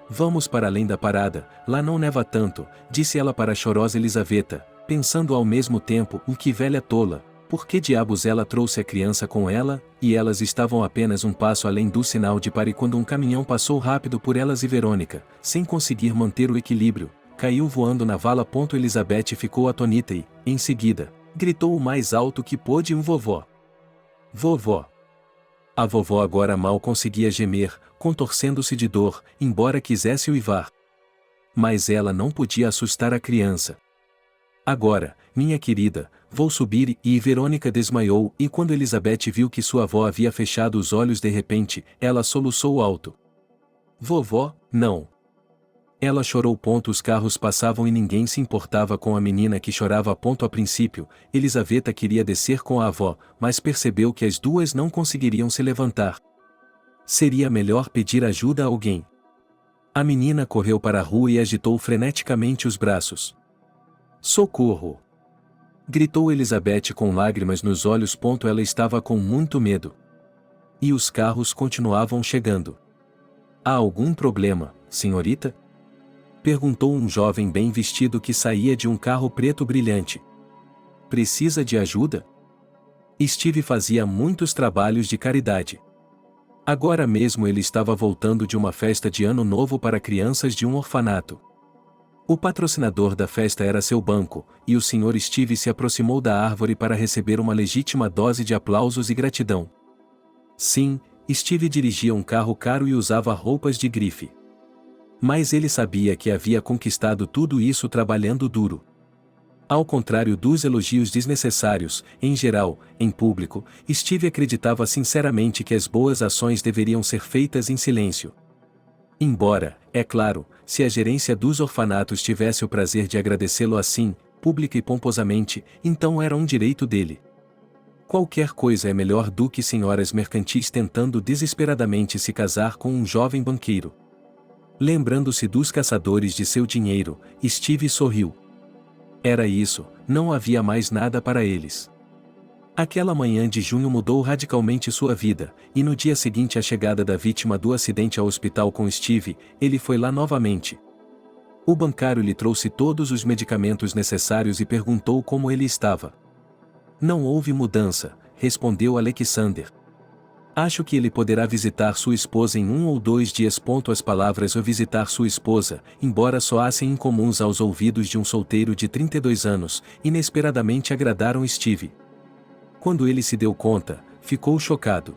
Vamos para além da parada, lá não neva tanto, disse ela para a chorosa Elisaveta, pensando ao mesmo tempo, que velha tola, por que diabos ela trouxe a criança com ela, e elas estavam apenas um passo além do sinal de pare quando um caminhão passou rápido por elas e Verônica, sem conseguir manter o equilíbrio, caiu voando na vala. Elizabeth ficou atonita e, em seguida, gritou o mais alto que pôde vovó. Vovó. A vovó agora mal conseguia gemer, contorcendo-se de dor, embora quisesse uivar. Mas ela não podia assustar a criança. Agora, minha querida, vou subir e Verônica desmaiou e quando Elizabeth viu que sua avó havia fechado os olhos de repente, ela soluçou alto. Vovó, não. Ela chorou. Os carros passavam e ninguém se importava com a menina que chorava. A princípio, Elisaveta queria descer com a avó, mas percebeu que as duas não conseguiriam se levantar. Seria melhor pedir ajuda a alguém. A menina correu para a rua e agitou freneticamente os braços. Socorro! Gritou Elizabeth com lágrimas nos olhos. Ela estava com muito medo. E os carros continuavam chegando. Há algum problema, senhorita? Perguntou um jovem bem vestido que saía de um carro preto brilhante. Precisa de ajuda? Steve fazia muitos trabalhos de caridade. Agora mesmo ele estava voltando de uma festa de ano novo para crianças de um orfanato. O patrocinador da festa era seu banco, e o Sr. Steve se aproximou da árvore para receber uma legítima dose de aplausos e gratidão. Sim, Steve dirigia um carro caro e usava roupas de grife. Mas ele sabia que havia conquistado tudo isso trabalhando duro. Ao contrário dos elogios desnecessários, em geral, em público, Steve acreditava sinceramente que as boas ações deveriam ser feitas em silêncio. Embora, é claro, se a gerência dos orfanatos tivesse o prazer de agradecê-lo assim, pública e pomposamente, então era um direito dele. Qualquer coisa é melhor do que senhoras mercantis tentando desesperadamente se casar com um jovem banqueiro. Lembrando-se dos caçadores de seu dinheiro, Steve sorriu. Era isso, não havia mais nada para eles. Aquela manhã de junho mudou radicalmente sua vida, e no dia seguinte à chegada da vítima do acidente ao hospital com Steve, ele foi lá novamente. O bancário lhe trouxe todos os medicamentos necessários e perguntou como ele estava. Não houve mudança, respondeu Alexander. Acho que ele poderá visitar sua esposa em 1 ou 2 dias. As palavras "ou visitar sua esposa", embora soassem incomuns aos ouvidos de um solteiro de 32 anos, inesperadamente agradaram Steve. Quando ele se deu conta, ficou chocado.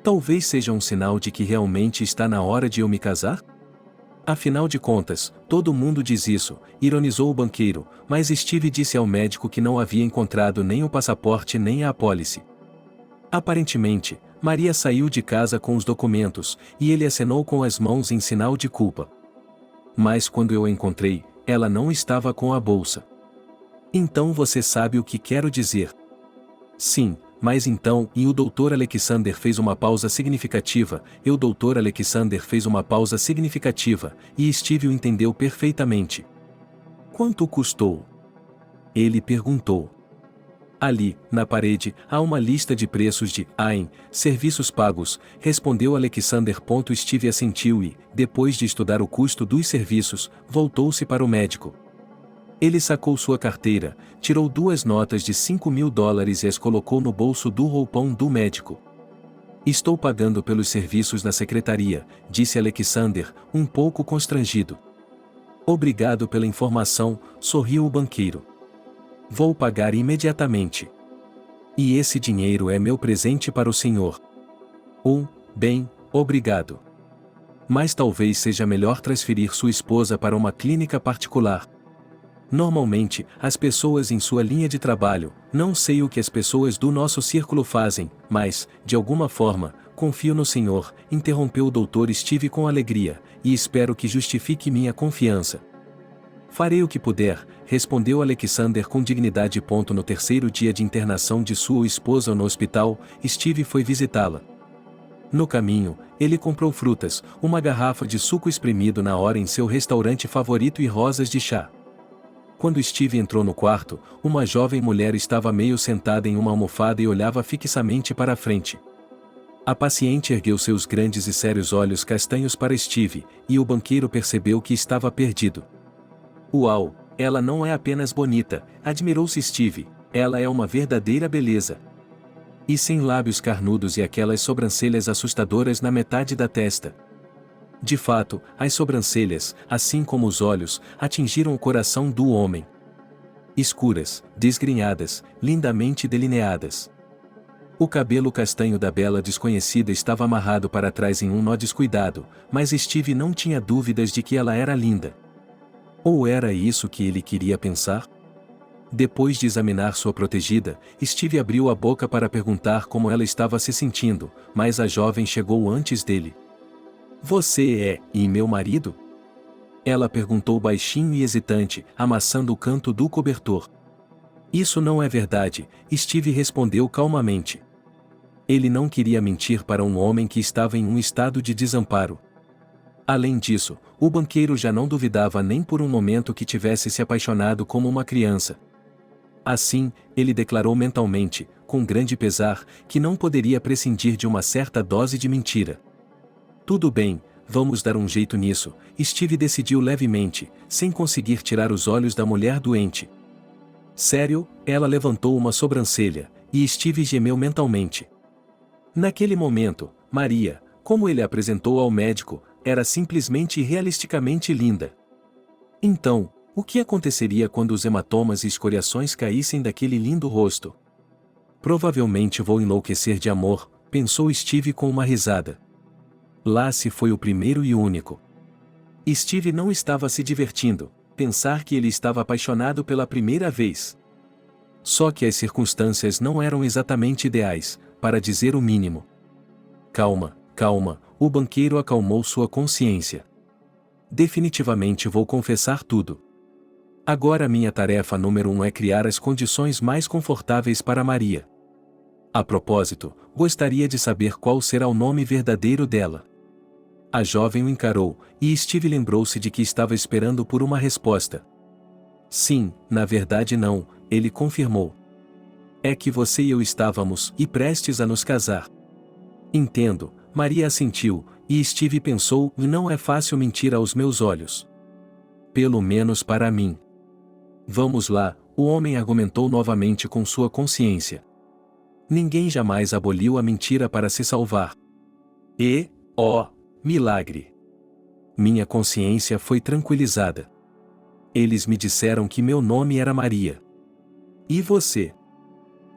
Talvez seja um sinal de que realmente está na hora de eu me casar? Afinal de contas, todo mundo diz isso, ironizou o banqueiro, mas Steve disse ao médico que não havia encontrado nem o passaporte nem a apólice. Aparentemente, Maria saiu de casa com os documentos, e ele acenou com as mãos em sinal de culpa. Mas quando eu a encontrei, ela não estava com a bolsa. Então você sabe o que quero dizer. Sim, mas então, e o Dr. Alexander fez uma pausa significativa, o Dr. Alexander fez uma pausa significativa, e Steve o entendeu perfeitamente. Quanto custou? Ele perguntou. Ali, na parede, há uma lista de preços de serviços pagos, respondeu Alexander. Steve assentiu e, depois de estudar o custo dos serviços, voltou-se para o médico. Ele sacou sua carteira, tirou 2 notas de $5.000 e as colocou no bolso do roupão do médico. Estou pagando pelos serviços na secretaria, disse Alexander, um pouco constrangido. Obrigado pela informação, sorriu o banqueiro. Vou pagar imediatamente. E esse dinheiro é meu presente para o senhor. Bem, obrigado. Mas talvez seja melhor transferir sua esposa para uma clínica particular. Normalmente, as pessoas em sua linha de trabalho, não sei o que as pessoas do nosso círculo fazem, mas, de alguma forma, confio no senhor, interrompeu o Dr. Steve com alegria, e espero que justifique minha confiança. Farei o que puder, respondeu Alexander com dignidade. No terceiro dia de internação de sua esposa no hospital, Steve foi visitá-la. No caminho, ele comprou frutas, uma garrafa de suco espremido na hora em seu restaurante favorito e rosas de chá. Quando Steve entrou no quarto, uma jovem mulher estava meio sentada em uma almofada e olhava fixamente para a frente. A paciente ergueu seus grandes e sérios olhos castanhos para Steve, e o banqueiro percebeu que estava perdido. Uau, ela não é apenas bonita, admirou-se Steve, ela é uma verdadeira beleza. E sem lábios carnudos e aquelas sobrancelhas assustadoras na metade da testa. De fato, as sobrancelhas, assim como os olhos, atingiram o coração do homem. Escuras, desgrenhadas, lindamente delineadas. O cabelo castanho da bela desconhecida estava amarrado para trás em um nó descuidado, mas Steve não tinha dúvidas de que ela era linda. Ou era isso que ele queria pensar? Depois de examinar sua protegida, Steve abriu a boca para perguntar como ela estava se sentindo, mas a jovem chegou antes dele. Você é meu marido? Ela perguntou baixinho e hesitante, amassando o canto do cobertor. Isso não é verdade, Steve respondeu calmamente. Ele não queria mentir para um homem que estava em um estado de desamparo. Além disso, o banqueiro já não duvidava nem por um momento que tivesse se apaixonado como uma criança. Assim, ele declarou mentalmente, com grande pesar, que não poderia prescindir de uma certa dose de mentira. Tudo bem, vamos dar um jeito nisso, Steve decidiu levemente, sem conseguir tirar os olhos da mulher doente. Sério? Ela levantou uma sobrancelha, e Steve gemeu mentalmente. Naquele momento, Maria, como ele a apresentou ao médico, era simplesmente e realisticamente linda. Então, o que aconteceria quando os hematomas e escoriações caíssem daquele lindo rosto? Provavelmente vou enlouquecer de amor, pensou Steve com uma risada. Lá se foi o primeiro e único. Steve não estava se divertindo, pensar que ele estava apaixonado pela primeira vez. Só que as circunstâncias não eram exatamente ideais, para dizer o mínimo. Calma, calma, o banqueiro acalmou sua consciência. Definitivamente vou confessar tudo. Agora minha tarefa número 1 é criar as condições mais confortáveis para Maria. A propósito, gostaria de saber qual será o nome verdadeiro dela. A jovem o encarou, e Steve lembrou-se de que estava esperando por uma resposta. Sim, na verdade não, ele confirmou. É que você e eu estávamos e prestes a nos casar. Entendo, Maria assentiu, e Steve pensou, não é fácil mentir aos meus olhos. Pelo menos para mim. Vamos lá, o homem argumentou novamente com sua consciência. Ninguém jamais aboliu a mentira para se salvar. E, ó, milagre! Minha consciência foi tranquilizada. Eles me disseram que meu nome era Maria. E você?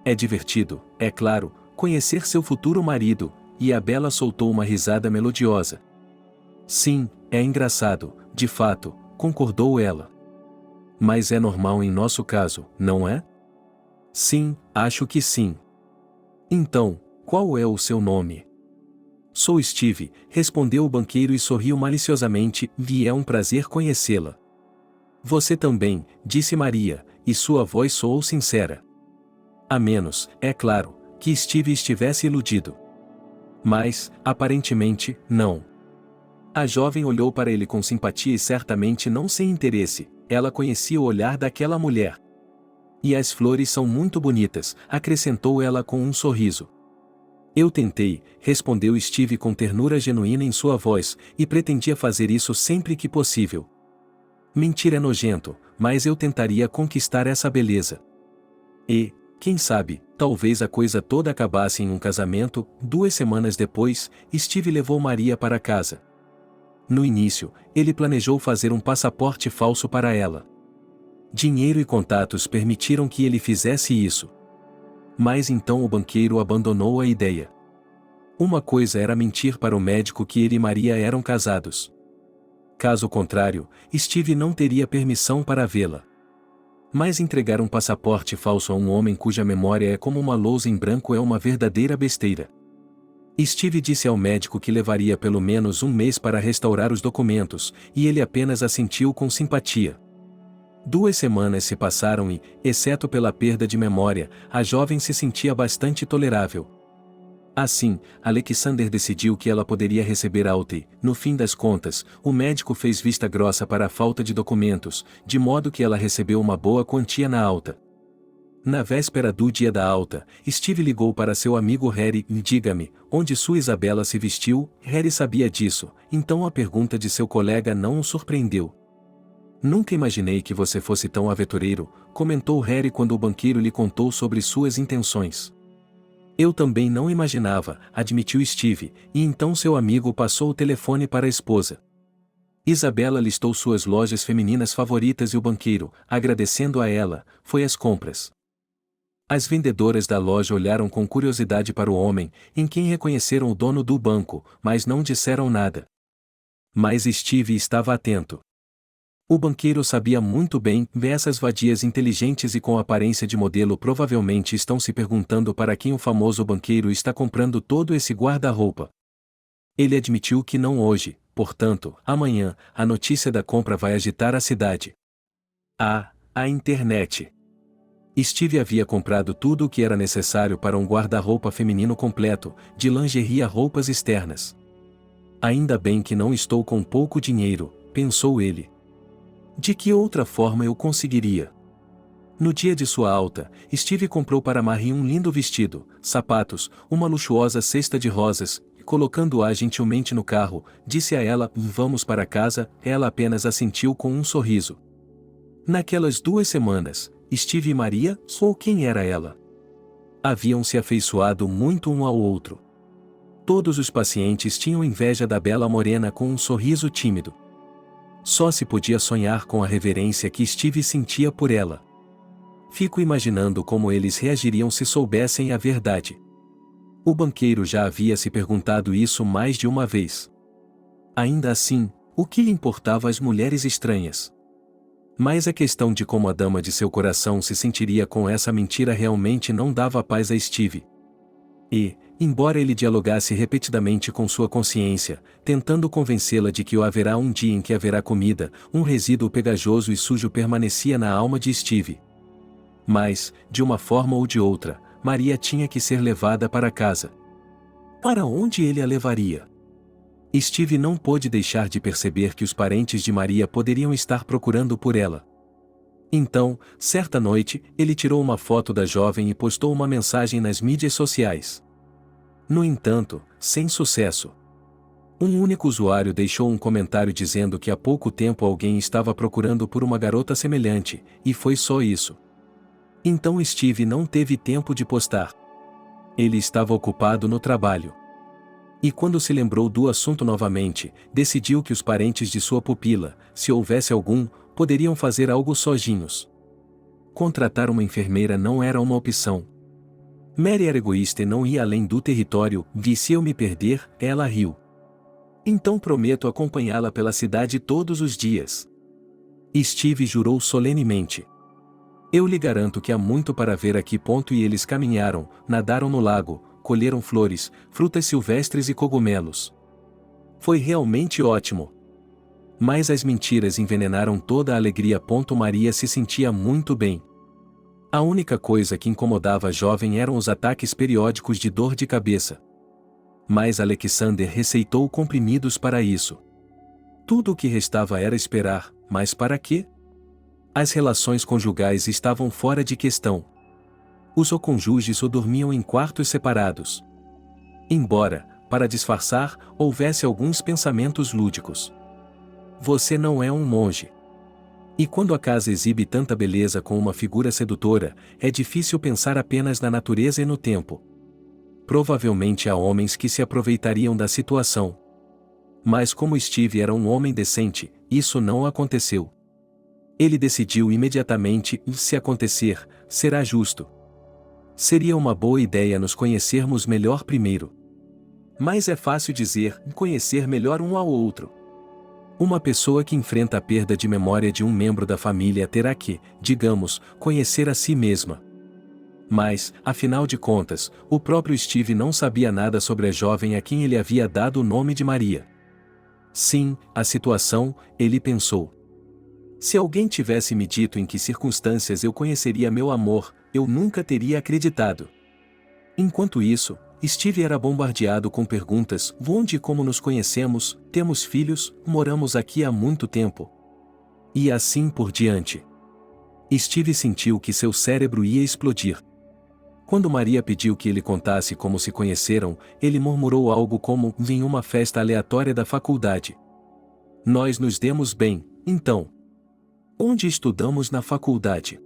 É divertido, é claro, conhecer seu futuro marido, e a bela soltou uma risada melodiosa. Sim, é engraçado, de fato, concordou ela. Mas é normal em nosso caso, não é? Sim, acho que sim. Então, qual é o seu nome? Sou Steve, respondeu o banqueiro e sorriu maliciosamente, é um prazer conhecê-la. Você também, disse Maria, e sua voz soou sincera. A menos, é claro, que Steve estivesse iludido. Mas, aparentemente, não. A jovem olhou para ele com simpatia e certamente não sem interesse, ela conhecia o olhar daquela mulher. E as flores são muito bonitas, acrescentou ela com um sorriso. Eu tentei, respondeu Steve com ternura genuína em sua voz, e pretendia fazer isso sempre que possível. Mentir é nojento, mas eu tentaria conquistar essa beleza. E, quem sabe, talvez a coisa toda acabasse em um casamento. 2 semanas depois, Steve levou Maria para casa. No início, ele planejou fazer um passaporte falso para ela. Dinheiro e contatos permitiram que ele fizesse isso. Mas então o banqueiro abandonou a ideia. Uma coisa era mentir para o médico que ele e Maria eram casados. Caso contrário, Steve não teria permissão para vê-la. Mas entregar um passaporte falso a um homem cuja memória é como uma lousa em branco é uma verdadeira besteira. Steve disse ao médico que levaria pelo menos 1 mês para restaurar os documentos, e ele apenas assentiu com simpatia. 2 semanas se passaram e, exceto pela perda de memória, a jovem se sentia bastante tolerável. Assim, Alexander decidiu que ela poderia receber alta e, no fim das contas, o médico fez vista grossa para a falta de documentos, de modo que ela recebeu uma boa quantia na alta. Na véspera do dia da alta, Steve ligou para seu amigo Harry e diga-me, onde sua Isabela se vestiu. Harry sabia disso, então a pergunta de seu colega não o surpreendeu. Nunca imaginei que você fosse tão aventureiro, comentou Harry quando o banqueiro lhe contou sobre suas intenções. Eu também não imaginava, admitiu Steve, e então seu amigo passou o telefone para a esposa. Isabela listou suas lojas femininas favoritas e o banqueiro, agradecendo a ela, foi às compras. As vendedoras da loja olharam com curiosidade para o homem, em quem reconheceram o dono do banco, mas não disseram nada. Mas Steve estava atento. O banqueiro sabia muito bem, essas vadias inteligentes e com aparência de modelo provavelmente estão se perguntando para quem o famoso banqueiro está comprando todo esse guarda-roupa. Ele admitiu que não hoje, portanto, amanhã, a notícia da compra vai agitar a cidade. A internet. Steve havia comprado tudo o que era necessário para um guarda-roupa feminino completo, de lingerie a roupas externas. Ainda bem que não estou com pouco dinheiro, pensou ele. De que outra forma eu conseguiria? No dia de sua alta, Steve comprou para Marie um lindo vestido, sapatos, uma luxuosa cesta de rosas, e colocando-a gentilmente no carro, disse a ela, vamos para casa. Ela apenas assentiu com um sorriso. Naquelas 2 semanas, Steve e Maria, ou quem era ela? Haviam se afeiçoado muito um ao outro. Todos os pacientes tinham inveja da bela morena com um sorriso tímido. Só se podia sonhar com a reverência que Steve sentia por ela. Fico imaginando como eles reagiriam se soubessem a verdade. O banqueiro já havia se perguntado isso mais de uma vez. Ainda assim, o que lhe importava às mulheres estranhas? Mas a questão de como a dama de seu coração se sentiria com essa mentira realmente não dava paz a Steve. E, embora ele dialogasse repetidamente com sua consciência, tentando convencê-la de que haverá um dia em que haverá comida, um resíduo pegajoso e sujo permanecia na alma de Steve. Mas, de uma forma ou de outra, Maria tinha que ser levada para casa. Para onde ele a levaria? Steve não pôde deixar de perceber que os parentes de Maria poderiam estar procurando por ela. Então, certa noite, ele tirou uma foto da jovem e postou uma mensagem nas mídias sociais. No entanto, sem sucesso. Um único usuário deixou um comentário dizendo que há pouco tempo alguém estava procurando por uma garota semelhante, e foi só isso. Então Steve não teve tempo de postar. Ele estava ocupado no trabalho. E quando se lembrou do assunto novamente, decidiu que os parentes de sua pupila, se houvesse algum, poderiam fazer algo sozinhos. Contratar uma enfermeira não era uma opção. Mary era egoísta e não ia além do território, e se eu me perder, ela riu. Então prometo acompanhá-la pela cidade todos os dias. Steve jurou solenemente. Eu lhe garanto que há muito para ver aqui. E eles caminharam, nadaram no lago, colheram flores, frutas silvestres e cogumelos. Foi realmente ótimo. Mas as mentiras envenenaram toda a alegria. Maria se sentia muito bem. A única coisa que incomodava a jovem eram os ataques periódicos de dor de cabeça. Mas Alexander receitou comprimidos para isso. Tudo o que restava era esperar, mas para quê? As relações conjugais estavam fora de questão. Os cônjuges só dormiam em quartos separados. Embora, para disfarçar, houvesse alguns pensamentos lúdicos. Você não é um monge. E quando a casa exibe tanta beleza com uma figura sedutora, é difícil pensar apenas na natureza e no tempo. Provavelmente há homens que se aproveitariam da situação. Mas como Steve era um homem decente, isso não aconteceu. Ele decidiu imediatamente, se acontecer, será justo. Seria uma boa ideia nos conhecermos melhor primeiro. Mas é fácil dizer, conhecer melhor um ao outro. Uma pessoa que enfrenta a perda de memória de um membro da família terá que, digamos, conhecer a si mesma. Mas, afinal de contas, o próprio Steve não sabia nada sobre a jovem a quem ele havia dado o nome de Maria. Sim, a situação, ele pensou. Se alguém tivesse me dito em que circunstâncias eu conheceria meu amor, eu nunca teria acreditado. Enquanto isso, Steve era bombardeado com perguntas: onde e como nos conhecemos, temos filhos, moramos aqui há muito tempo. E assim por diante. Steve sentiu que seu cérebro ia explodir. Quando Maria pediu que ele contasse como se conheceram, ele murmurou algo como: em uma festa aleatória da faculdade. Nós nos demos bem, então. Onde estudamos na faculdade?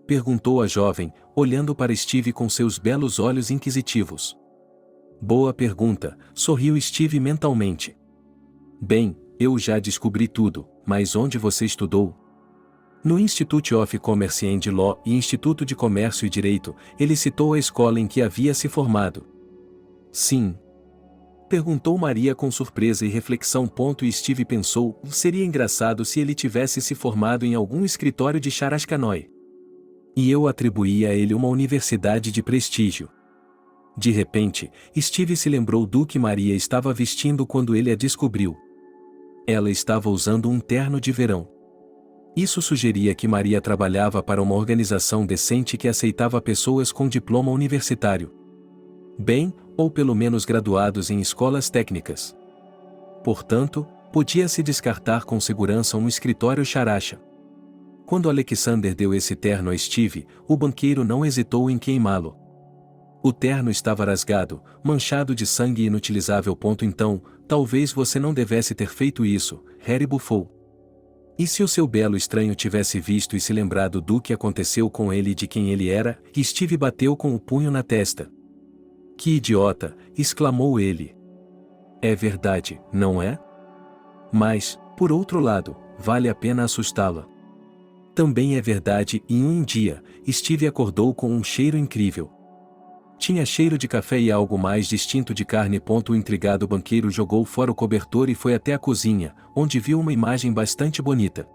Perguntou a jovem, olhando para Steve com seus belos olhos inquisitivos. Boa pergunta, sorriu Steve mentalmente. Bem, eu já descobri tudo, mas onde você estudou? No Institute of Commerce and Law e Instituto de Comércio e Direito, ele citou a escola em que havia se formado. Sim. Perguntou Maria com surpresa e reflexão. E Steve pensou: seria engraçado se ele tivesse se formado em algum escritório de Charascanoi. E eu atribuí a ele uma universidade de prestígio. De repente, Steve se lembrou do que Maria estava vestindo quando ele a descobriu. Ela estava usando um terno de verão. Isso sugeria que Maria trabalhava para uma organização decente que aceitava pessoas com diploma universitário. Bem, ou pelo menos graduados em escolas técnicas. Portanto, podia-se descartar com segurança um escritório characha. Quando Alexander deu esse terno a Steve, o banqueiro não hesitou em queimá-lo. O terno estava rasgado, manchado de sangue e inutilizável. Então, talvez você não devesse ter feito isso, Harry bufou. E se o seu belo estranho tivesse visto e se lembrado do que aconteceu com ele e de quem ele era? Steve bateu com o punho na testa. Que idiota, exclamou ele. É verdade, não é? Mas, por outro lado, vale a pena assustá-la. Também é verdade. E um dia, Steve acordou com um cheiro incrível. Tinha cheiro de café e algo mais distinto de carne. O intrigado banqueiro jogou fora o cobertor e foi até a cozinha, onde viu uma imagem bastante bonita.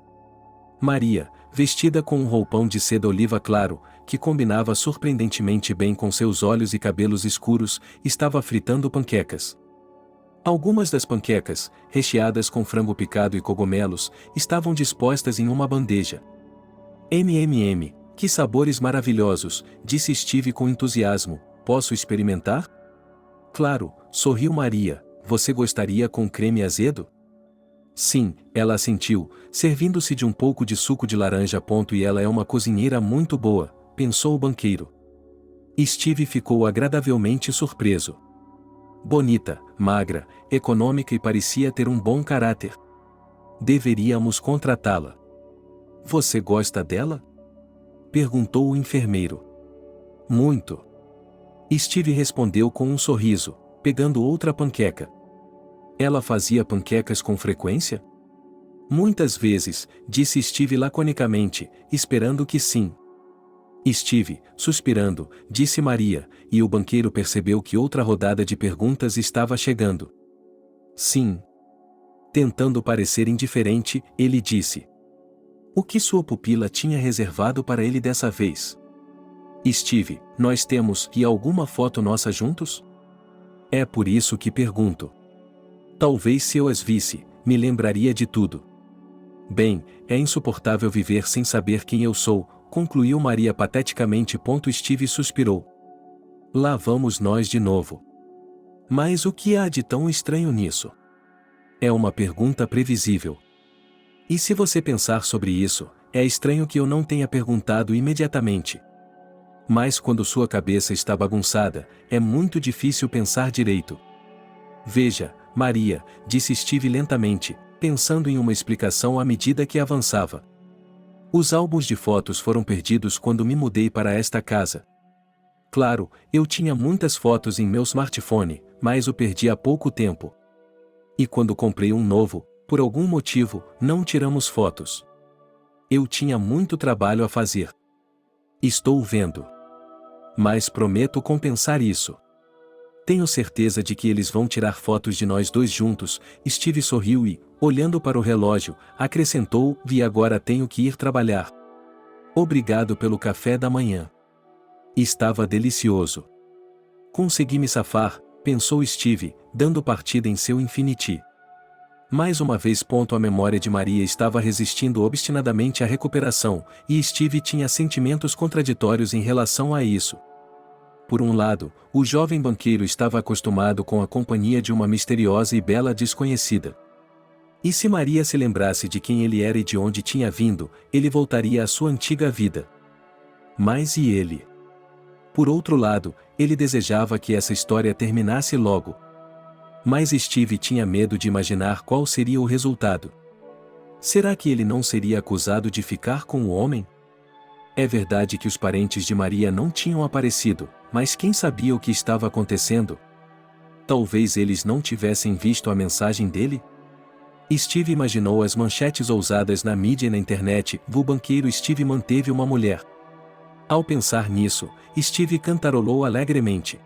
Maria, vestida com um roupão de seda oliva claro, que combinava surpreendentemente bem com seus olhos e cabelos escuros, estava fritando panquecas. Algumas das panquecas, recheadas com frango picado e cogumelos, estavam dispostas em uma bandeja. Que sabores maravilhosos, disse Steve com entusiasmo. Posso experimentar? Claro, sorriu Maria. Você gostaria com creme azedo? Sim, ela assentiu, servindo-se de um pouco de suco de laranja. E ela é uma cozinheira muito boa, pensou o banqueiro. Steve ficou agradavelmente surpreso. Bonita, magra, econômica e parecia ter um bom caráter. Deveríamos contratá-la. Você gosta dela? Perguntou o enfermeiro. Muito. Steve respondeu com um sorriso, pegando outra panqueca. Ela fazia panquecas com frequência? Muitas vezes, disse Steve laconicamente, esperando que sim. Steve, suspirando, disse Maria, e o banqueiro percebeu que outra rodada de perguntas estava chegando. Sim. Tentando parecer indiferente, ele disse. O que sua pupila tinha reservado para ele dessa vez? Steve, nós temos alguma foto nossa juntos? É por isso que pergunto. Talvez se eu as visse, me lembraria de tudo. Bem, é insuportável viver sem saber quem eu sou, concluiu Maria pateticamente. Steve suspirou. Lá vamos nós de novo. Mas o que há de tão estranho nisso? É uma pergunta previsível. E se você pensar sobre isso, é estranho que eu não tenha perguntado imediatamente. Mas quando sua cabeça está bagunçada, é muito difícil pensar direito. Veja, Maria, disse Steve lentamente, pensando em uma explicação à medida que avançava. Os álbuns de fotos foram perdidos quando me mudei para esta casa. Claro, eu tinha muitas fotos em meu smartphone, mas o perdi há pouco tempo. E quando comprei um novo, por algum motivo, não tiramos fotos. Eu tinha muito trabalho a fazer. Estou vendo. Mas prometo compensar isso. Tenho certeza de que eles vão tirar fotos de nós dois juntos. Steve sorriu e, olhando para o relógio, acrescentou: e agora tenho que ir trabalhar. Obrigado pelo café da manhã. Estava delicioso. Consegui me safar, pensou Steve, dando partida em seu Infiniti. Mais uma vez. A memória de Maria estava resistindo obstinadamente à recuperação, e Steve tinha sentimentos contraditórios em relação a isso. Por um lado, o jovem banqueiro estava acostumado com a companhia de uma misteriosa e bela desconhecida. E se Maria se lembrasse de quem ele era e de onde tinha vindo, ele voltaria à sua antiga vida. Mas e ele? Por outro lado, ele desejava que essa história terminasse logo. Mas Steve tinha medo de imaginar qual seria o resultado. Será que ele não seria acusado de ficar com o homem? É verdade que os parentes de Maria não tinham aparecido, mas quem sabia o que estava acontecendo? Talvez eles não tivessem visto a mensagem dele? Steve imaginou as manchetes ousadas na mídia e na internet: o banqueiro Steve manteve uma mulher. Ao pensar nisso, Steve cantarolou alegremente.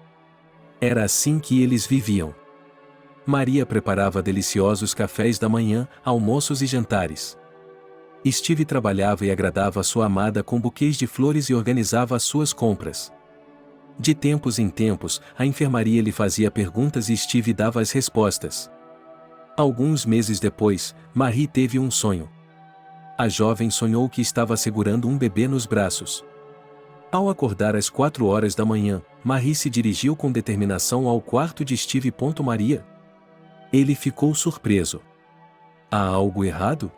Era assim que eles viviam. Maria preparava deliciosos cafés da manhã, almoços e jantares. Steve trabalhava e agradava sua amada com buquês de flores e organizava as suas compras. De tempos em tempos, a enfermaria lhe fazia perguntas e Steve dava as respostas. Alguns meses depois, Marie teve um sonho. A jovem sonhou que estava segurando um bebê nos braços. Ao acordar às 4 horas da manhã, Marie se dirigiu com determinação ao quarto de Steve. Maria. Ele ficou surpreso. Há algo errado?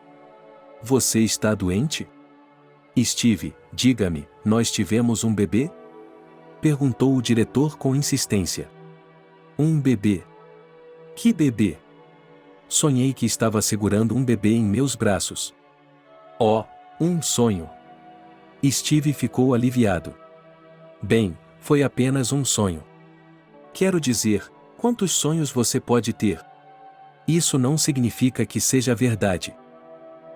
Você está doente? Steve, diga-me, nós tivemos um bebê? Perguntou o diretor com insistência. Um bebê? Que bebê? Sonhei que estava segurando um bebê em meus braços. Oh, um sonho! Steve ficou aliviado. Bem, foi apenas um sonho. Quero dizer, quantos sonhos você pode ter? Isso não significa que seja verdade.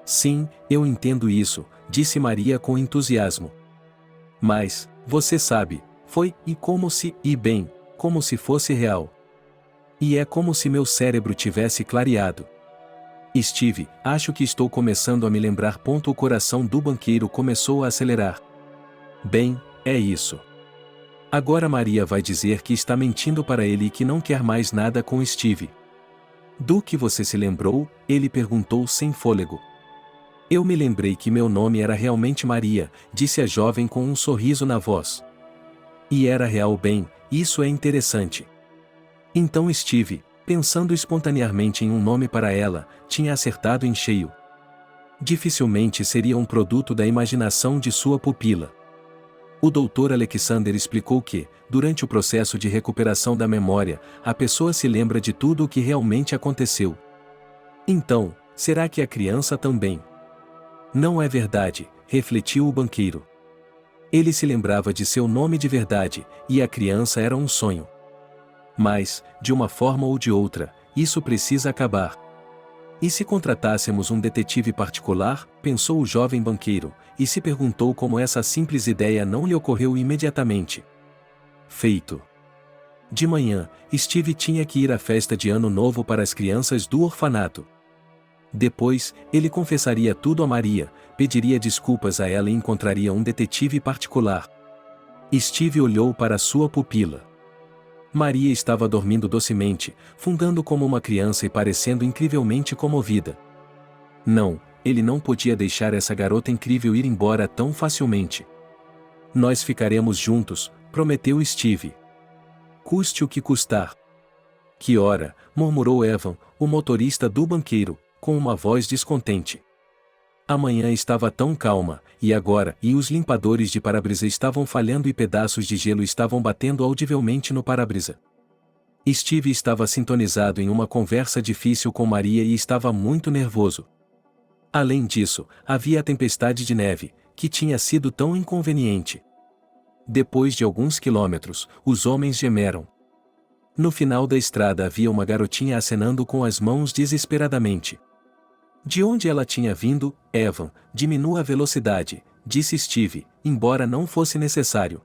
Sim, eu entendo isso, disse Maria com entusiasmo. Mas, você sabe, foi como se fosse real. E é como se meu cérebro tivesse clareado. Steve, acho que estou começando a me lembrar. O coração do banqueiro começou a acelerar. Bem, é isso. Agora Maria vai dizer que está mentindo para ele e que não quer mais nada com Steve. Do que você se lembrou? Ele perguntou sem fôlego. Eu me lembrei que meu nome era realmente Maria, disse a jovem com um sorriso na voz. E era real. Bem, isso é interessante. Então Steve, pensando espontaneamente em um nome para ela, tinha acertado em cheio. Dificilmente seria um produto da imaginação de sua pupila. O Dr. Alexander explicou que, durante o processo de recuperação da memória, a pessoa se lembra de tudo o que realmente aconteceu. Então, será que a criança também? Não é verdade, refletiu o banqueiro. Ele se lembrava de seu nome de verdade, e a criança era um sonho. Mas, de uma forma ou de outra, isso precisa acabar. E se contratássemos um detetive particular? Pensou o jovem banqueiro, e se perguntou como essa simples ideia não lhe ocorreu imediatamente. Feito. De manhã, Steve tinha que ir à festa de Ano Novo para as crianças do orfanato. Depois, ele confessaria tudo a Maria, pediria desculpas a ela e encontraria um detetive particular. Steve olhou para sua pupila. Maria estava dormindo docemente, fundando como uma criança e parecendo incrivelmente comovida. Não, ele não podia deixar essa garota incrível ir embora tão facilmente. Nós ficaremos juntos, prometeu Steve. Custe o que custar. Que hora, murmurou Evan, o motorista do banqueiro, com uma voz descontente. A manhã estava tão calma, e agora, os limpadores de para-brisa estavam falhando e pedaços de gelo estavam batendo audivelmente no para-brisa. Steve estava sintonizado em uma conversa difícil com Maria e estava muito nervoso. Além disso, havia a tempestade de neve, que tinha sido tão inconveniente. Depois de alguns quilômetros, os homens gemeram. No final da estrada havia uma garotinha acenando com as mãos desesperadamente. De onde ela tinha vindo? Evan, diminua a velocidade, disse Steve, embora não fosse necessário.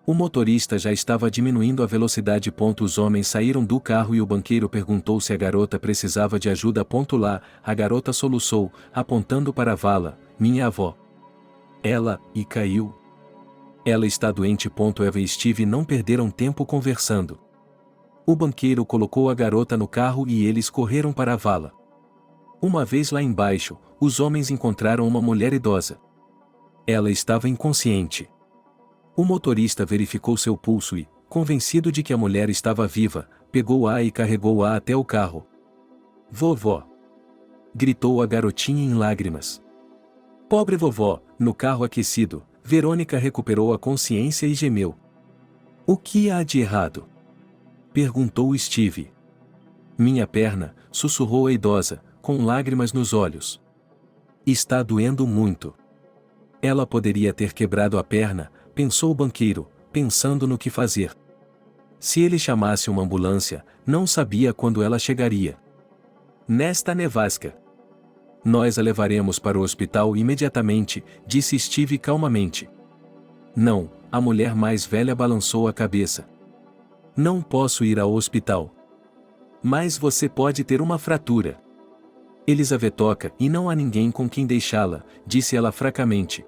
O motorista já estava diminuindo a velocidade. Os homens saíram do carro e o banqueiro perguntou se a garota precisava de ajuda. Lá, a garota soluçou, apontando para a vala, minha avó. Ela, e caiu. Ela está doente. Eva e Steve não perderam tempo conversando. O banqueiro colocou a garota no carro e eles correram para a vala. Uma vez lá embaixo, os homens encontraram uma mulher idosa. Ela estava inconsciente. O motorista verificou seu pulso e, convencido de que a mulher estava viva, pegou-a e carregou-a até o carro. Vovó! Gritou a garotinha em lágrimas. Pobre vovó! No carro aquecido, Verônica recuperou a consciência e gemeu. O que há de errado? Perguntou Steve. Minha perna, sussurrou a idosa, com lágrimas nos olhos. Está doendo muito. Ela poderia ter quebrado a perna, pensou o banqueiro, pensando no que fazer. Se ele chamasse uma ambulância, não sabia quando ela chegaria. Nesta nevasca. Nós a levaremos para o hospital imediatamente, disse Steve calmamente. Não, a mulher mais velha balançou a cabeça. Não posso ir ao hospital. Mas você pode ter uma fratura. Elizabeth toca e não há ninguém com quem deixá-la, disse ela fracamente.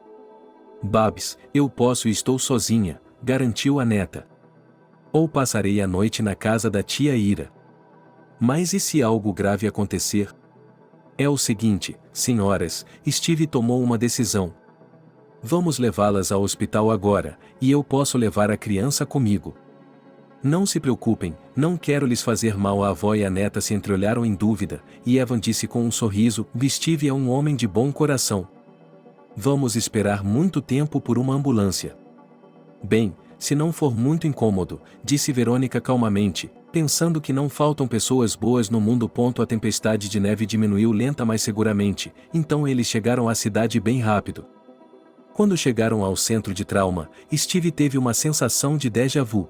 Babs, eu posso e estou sozinha, garantiu a neta. Ou passarei a noite na casa da tia Ira. Mas e se algo grave acontecer? É o seguinte, senhoras, Steve tomou uma decisão. Vamos levá-las ao hospital agora, e eu posso levar a criança comigo. Não se preocupem, não quero lhes fazer mal. A avó e a neta se entreolharam em dúvida, e Evan disse com um sorriso, Steve é um homem de bom coração. Vamos esperar muito tempo por uma ambulância. Bem, se não for muito incômodo, disse Verônica calmamente, pensando que não faltam pessoas boas no mundo. A tempestade de neve diminuiu lenta mas seguramente, então eles chegaram à cidade bem rápido. Quando chegaram ao centro de trauma, Steve teve uma sensação de déjà vu.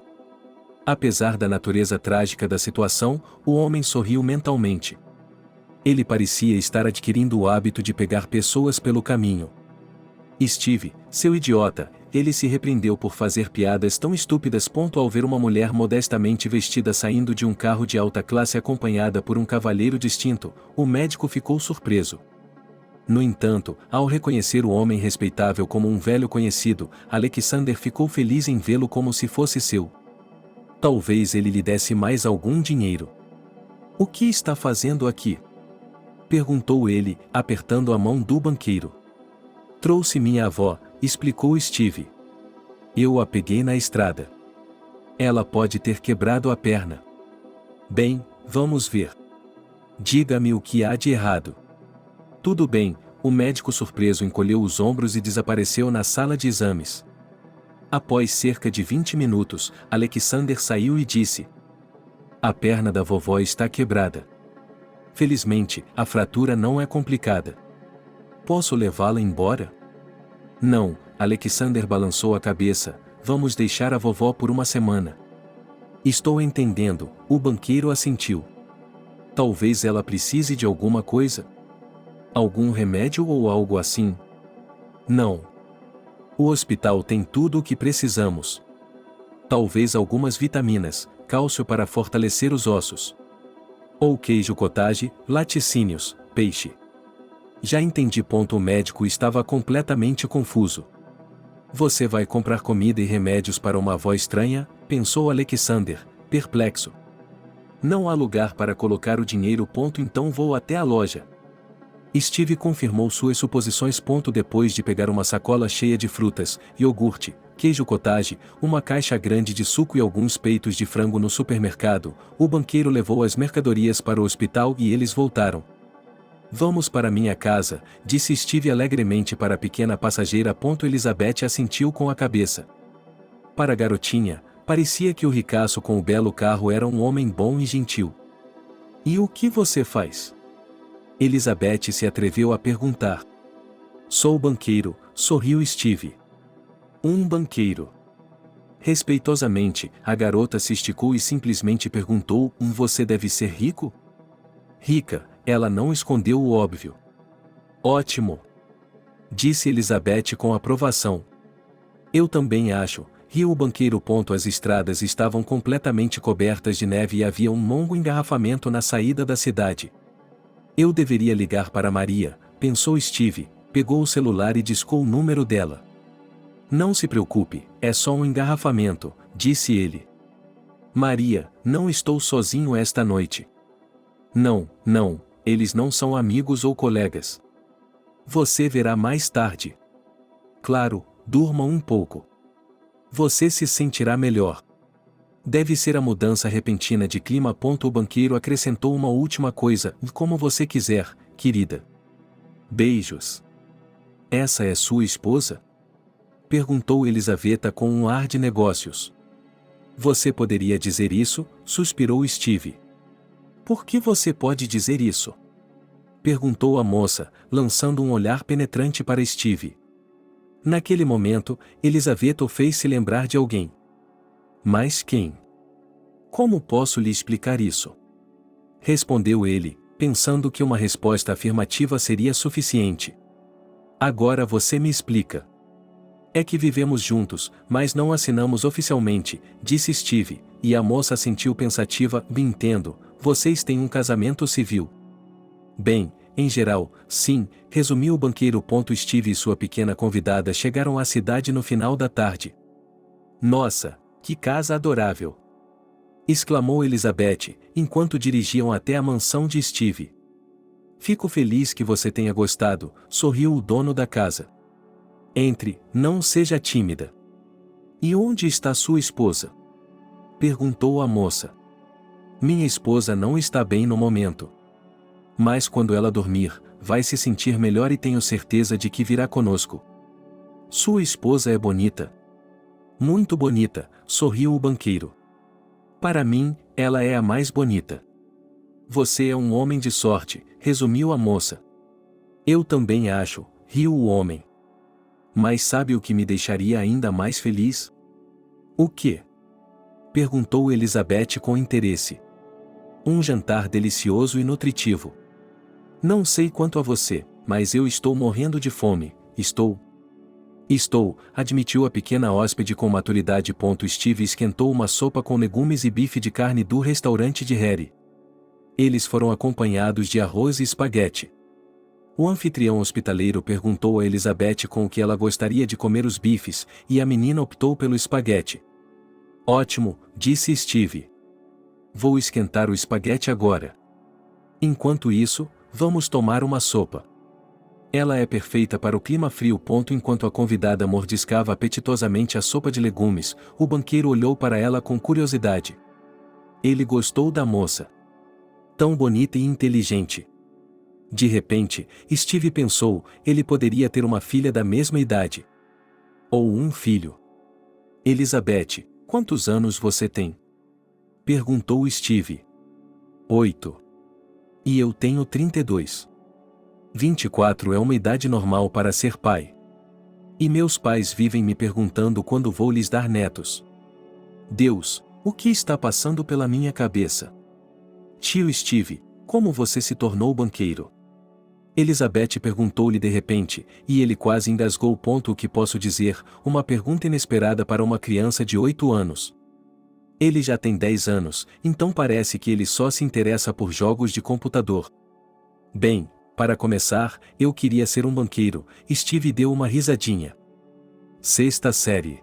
Apesar da natureza trágica da situação, o homem sorriu mentalmente. Ele parecia estar adquirindo o hábito de pegar pessoas pelo caminho. Steve, seu idiota, ele se repreendeu por fazer piadas tão estúpidas. Ao ver uma mulher modestamente vestida saindo de um carro de alta classe acompanhada por um cavalheiro distinto, o médico ficou surpreso. No entanto, ao reconhecer o homem respeitável como um velho conhecido, Alexander ficou feliz em vê-lo como se fosse seu. Talvez ele lhe desse mais algum dinheiro. O que está fazendo aqui? Perguntou ele, apertando a mão do banqueiro. Trouxe minha avó, explicou Steve. Eu a peguei na estrada. Ela pode ter quebrado a perna. Bem, vamos ver. Diga-me o que há de errado. Tudo bem, o médico surpreso encolheu os ombros e desapareceu na sala de exames. Após cerca de 20 minutos, Alexander saiu e disse: A perna da vovó está quebrada. Felizmente, a fratura não é complicada. Posso levá-la embora? Não, Alexander balançou a cabeça, vamos deixar a vovó por uma semana. Estou entendendo, o banqueiro assentiu. Talvez ela precise de alguma coisa? Algum remédio ou algo assim? Não. O hospital tem tudo o que precisamos. Talvez algumas vitaminas, cálcio para fortalecer os ossos. Ou queijo cottage, laticínios, peixe. Já entendi. O médico estava completamente confuso. Você vai comprar comida e remédios para uma avó estranha? Pensou Alexander, perplexo. Não há lugar para colocar o dinheiro. Então vou até a loja. Steve confirmou suas suposições. Depois de pegar uma sacola cheia de frutas, iogurte, queijo cottage, uma caixa grande de suco e alguns peitos de frango no supermercado, o banqueiro levou as mercadorias para o hospital e eles voltaram. Vamos para minha casa, disse Steve alegremente para a pequena passageira. Elizabeth assentiu com a cabeça. Para a garotinha, parecia que o ricaço com o belo carro era um homem bom e gentil. E o que você faz? Elizabeth se atreveu a perguntar. Sou banqueiro, sorriu Steve. Um banqueiro. Respeitosamente, a garota se esticou e simplesmente perguntou: Você deve ser rico? Rica, ela não escondeu o óbvio. Ótimo! Disse Elizabeth com aprovação. Eu também acho, riu o banqueiro. As estradas estavam completamente cobertas de neve e havia um longo engarrafamento na saída da cidade. Eu deveria ligar para Maria, pensou Steve, pegou o celular e discou o número dela. Não se preocupe, é só um engarrafamento, disse ele. Maria, não estou sozinho esta noite. Não, eles não são amigos ou colegas. Você verá mais tarde. Claro, durma um pouco. Você se sentirá melhor. Deve ser a mudança repentina de clima. O banqueiro acrescentou uma última coisa, como você quiser, querida. Beijos. Essa é sua esposa? Perguntou Elisaveta com um ar de negócios. Você poderia dizer isso? Suspirou Steve. Por que você pode dizer isso? Perguntou a moça, lançando um olhar penetrante para Steve. Naquele momento, Elisaveta o fez se lembrar de alguém. Mas quem? Como posso lhe explicar isso? Respondeu ele, pensando que uma resposta afirmativa seria suficiente. Agora você me explica. É que vivemos juntos, mas não assinamos oficialmente, disse Steve, e a moça assentiu pensativa. Entendo, vocês têm um casamento civil. Bem, em geral, sim, resumiu o banqueiro. Steve e sua pequena convidada chegaram à cidade no final da tarde. Nossa, que casa adorável! Exclamou Elizabeth, enquanto dirigiam até a mansão de Steve. Fico feliz que você tenha gostado, sorriu o dono da casa. Entre, não seja tímida. E onde está sua esposa? Perguntou a moça. Minha esposa não está bem no momento. Mas quando ela dormir, vai se sentir melhor e tenho certeza de que virá conosco. Sua esposa é bonita? Muito bonita, sorriu o banqueiro. Para mim, ela é a mais bonita. Você é um homem de sorte, resumiu a moça. Eu também acho, riu o homem. Mas sabe o que me deixaria ainda mais feliz? O quê? Perguntou Elizabeth com interesse. Um jantar delicioso e nutritivo. Não sei quanto a você, mas eu estou morrendo de fome, Estou, admitiu a pequena hóspede com maturidade. Steve esquentou uma sopa com legumes e bife de carne do restaurante de Harry. Eles foram acompanhados de arroz e espaguete. O anfitrião hospitaleiro perguntou a Elizabeth com o que ela gostaria de comer os bifes, e a menina optou pelo espaguete. Ótimo, disse Steve. Vou esquentar o espaguete agora. Enquanto isso, vamos tomar uma sopa. Ela é perfeita para o clima frio. Enquanto a convidada mordiscava apetitosamente a sopa de legumes, o banqueiro olhou para ela com curiosidade. Ele gostou da moça. Tão bonita e inteligente. De repente, Steve pensou, ele poderia ter uma filha da mesma idade. Ou um filho. Elizabeth, quantos anos você tem? Perguntou Steve. 8. E eu tenho 32. 24 é uma idade normal para ser pai. E meus pais vivem me perguntando quando vou lhes dar netos. Deus, o que está passando pela minha cabeça? Tio Steve, como você se tornou banqueiro? Elizabeth perguntou-lhe de repente, e ele quase engasgou. O que posso dizer, uma pergunta inesperada para uma criança de 8 anos. Ele já tem 10 anos, então parece que ele só se interessa por jogos de computador. Bem, para começar, eu queria ser um banqueiro. Steve deu uma risadinha. 6ª série.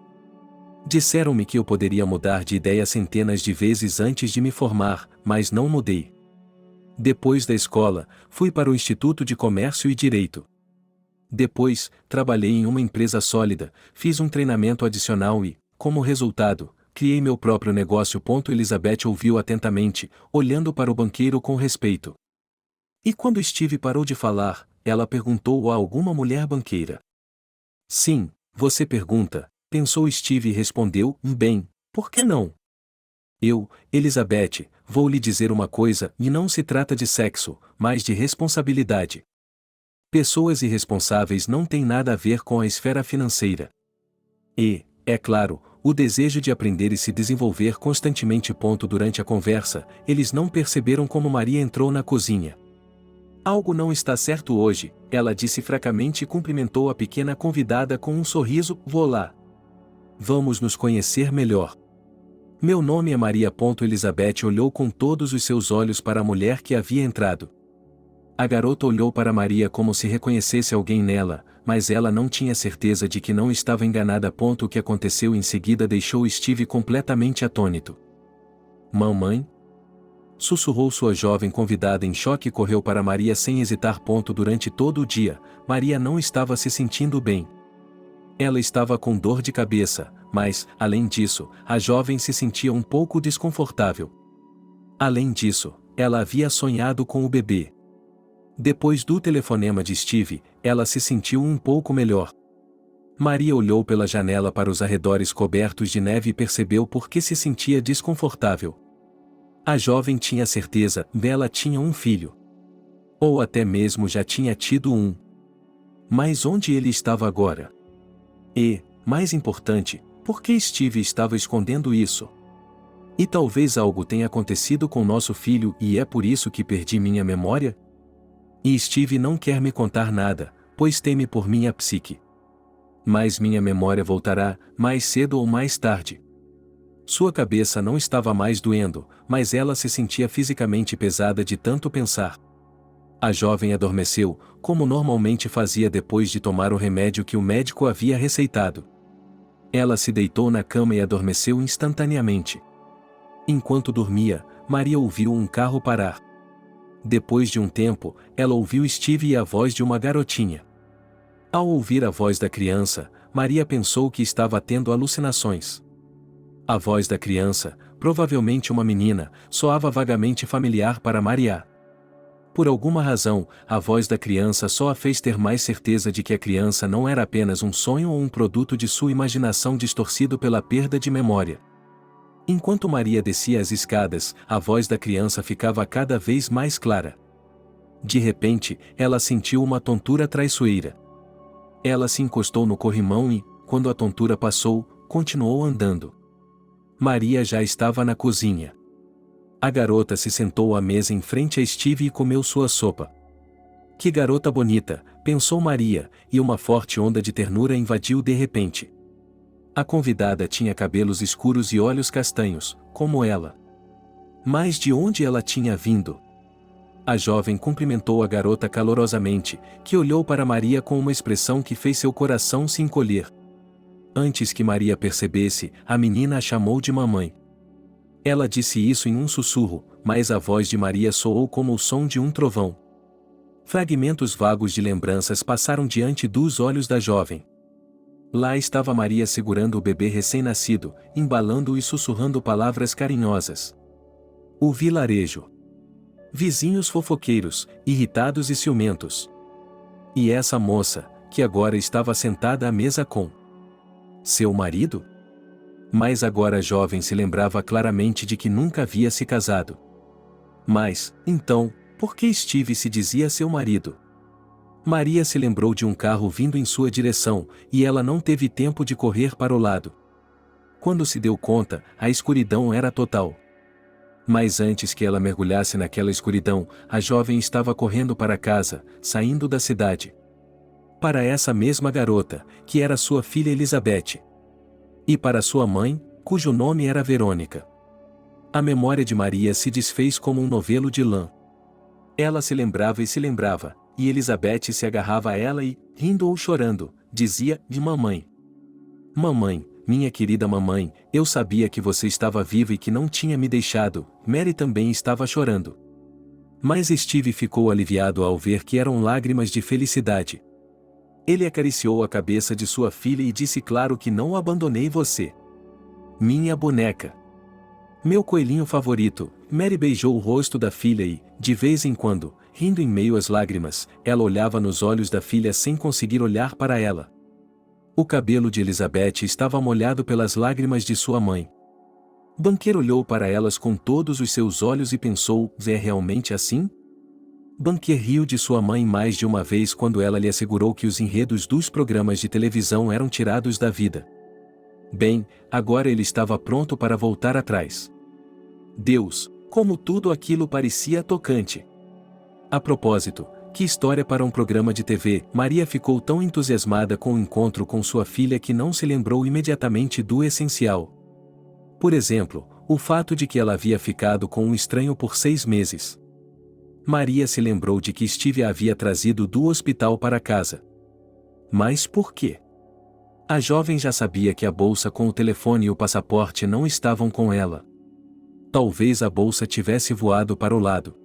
Disseram-me que eu poderia mudar de ideia centenas de vezes antes de me formar, mas não mudei. Depois da escola, fui para o Instituto de Comércio e Direito. Depois, trabalhei em uma empresa sólida, fiz um treinamento adicional e, como resultado, criei meu próprio negócio. Elizabeth ouviu atentamente, olhando para o banqueiro com respeito. E quando Steve parou de falar, ela perguntou a alguma mulher banqueira. Sim, você pergunta, pensou Steve e respondeu, bem, por que não? Elizabeth, vou lhe dizer uma coisa, e não se trata de sexo, mas de responsabilidade. Pessoas irresponsáveis não têm nada a ver com a esfera financeira. E, é claro, o desejo de aprender e se desenvolver constantemente. Durante a conversa, eles não perceberam como Maria entrou na cozinha. Algo não está certo hoje, ela disse fracamente e cumprimentou a pequena convidada com um sorriso. Vou lá. Vamos nos conhecer melhor. Meu nome é Maria. Elizabeth olhou com todos os seus olhos para a mulher que havia entrado. A garota olhou para Maria como se reconhecesse alguém nela, mas ela não tinha certeza de que não estava enganada. O que aconteceu em seguida deixou Steve completamente atônito. Mamãe? Sussurrou sua jovem convidada em choque e correu para Maria sem hesitar. Durante todo o dia, Maria não estava se sentindo bem. Ela estava com dor de cabeça, mas, além disso, a jovem se sentia um pouco desconfortável. Além disso, ela havia sonhado com o bebê. Depois do telefonema de Steve, ela se sentiu um pouco melhor. Maria olhou pela janela para os arredores cobertos de neve e percebeu por que se sentia desconfortável. A jovem tinha certeza que ela tinha um filho. Ou até mesmo já tinha tido um. Mas onde ele estava agora? E, mais importante, por que Steve estava escondendo isso? E talvez algo tenha acontecido com nosso filho e é por isso que perdi minha memória? E Steve não quer me contar nada, pois teme por minha psique. Mas minha memória voltará, mais cedo ou mais tarde. Sua cabeça não estava mais doendo, mas ela se sentia fisicamente pesada de tanto pensar. A jovem adormeceu, como normalmente fazia depois de tomar o remédio que o médico havia receitado. Ela se deitou na cama e adormeceu instantaneamente. Enquanto dormia, Maria ouviu um carro parar. Depois de um tempo, ela ouviu Steve e a voz de uma garotinha. Ao ouvir a voz da criança, Maria pensou que estava tendo alucinações. A voz da criança, provavelmente uma menina, soava vagamente familiar para Maria. Por alguma razão, a voz da criança só a fez ter mais certeza de que a criança não era apenas um sonho ou um produto de sua imaginação distorcido pela perda de memória. Enquanto Maria descia as escadas, a voz da criança ficava cada vez mais clara. De repente, ela sentiu uma tontura traiçoeira. Ela se encostou no corrimão e, quando a tontura passou, continuou andando. Maria já estava na cozinha. A garota se sentou à mesa em frente a Steve e comeu sua sopa. Que garota bonita, pensou Maria, e uma forte onda de ternura invadiu de repente. A convidada tinha cabelos escuros e olhos castanhos, como ela. Mas de onde ela tinha vindo? A jovem cumprimentou a garota calorosamente, que olhou para Maria com uma expressão que fez seu coração se encolher. Antes que Maria percebesse, a menina a chamou de mamãe. Ela disse isso em um sussurro, mas a voz de Maria soou como o som de um trovão. Fragmentos vagos de lembranças passaram diante dos olhos da jovem. Lá estava Maria segurando o bebê recém-nascido, embalando-o e sussurrando palavras carinhosas. O vilarejo. Vizinhos fofoqueiros, irritados e ciumentos. E essa moça, que agora estava sentada à mesa com seu marido? Mas agora a jovem se lembrava claramente de que nunca havia se casado. Mas, então, por que Steve se dizia seu marido? Maria se lembrou de um carro vindo em sua direção, e ela não teve tempo de correr para o lado. Quando se deu conta, a escuridão era total. Mas antes que ela mergulhasse naquela escuridão, a jovem estava correndo para casa, saindo da cidade. Para essa mesma garota, que era sua filha Elizabeth. E para sua mãe, cujo nome era Verônica. A memória de Maria se desfez como um novelo de lã. Ela se lembrava e se lembrava, e Elizabeth se agarrava a ela e, rindo ou chorando, dizia, de mamãe. Mamãe, minha querida mamãe, eu sabia que você estava viva e que não tinha me deixado. Mary também estava chorando. Mas Steve ficou aliviado ao ver que eram lágrimas de felicidade. Ele acariciou a cabeça de sua filha e disse claro que não abandonei você. Minha boneca. Meu coelhinho favorito. Mary beijou o rosto da filha e, de vez em quando, rindo em meio às lágrimas, ela olhava nos olhos da filha sem conseguir olhar para ela. O cabelo de Elizabeth estava molhado pelas lágrimas de sua mãe. Banquer olhou para elas com todos os seus olhos e pensou, é realmente assim? Banquer riu de sua mãe mais de uma vez quando ela lhe assegurou que os enredos dos programas de televisão eram tirados da vida. Bem, agora ele estava pronto para voltar atrás. Deus, como tudo aquilo parecia tocante. A propósito, que história para um programa de TV! Maria ficou tão entusiasmada com o encontro com sua filha que não se lembrou imediatamente do essencial. Por exemplo, o fato de que ela havia ficado com um estranho por 6 meses. Maria se lembrou de que Steve a havia trazido do hospital para casa. Mas por quê? A jovem já sabia que a bolsa com o telefone e o passaporte não estavam com ela. Talvez a bolsa tivesse voado para o lado.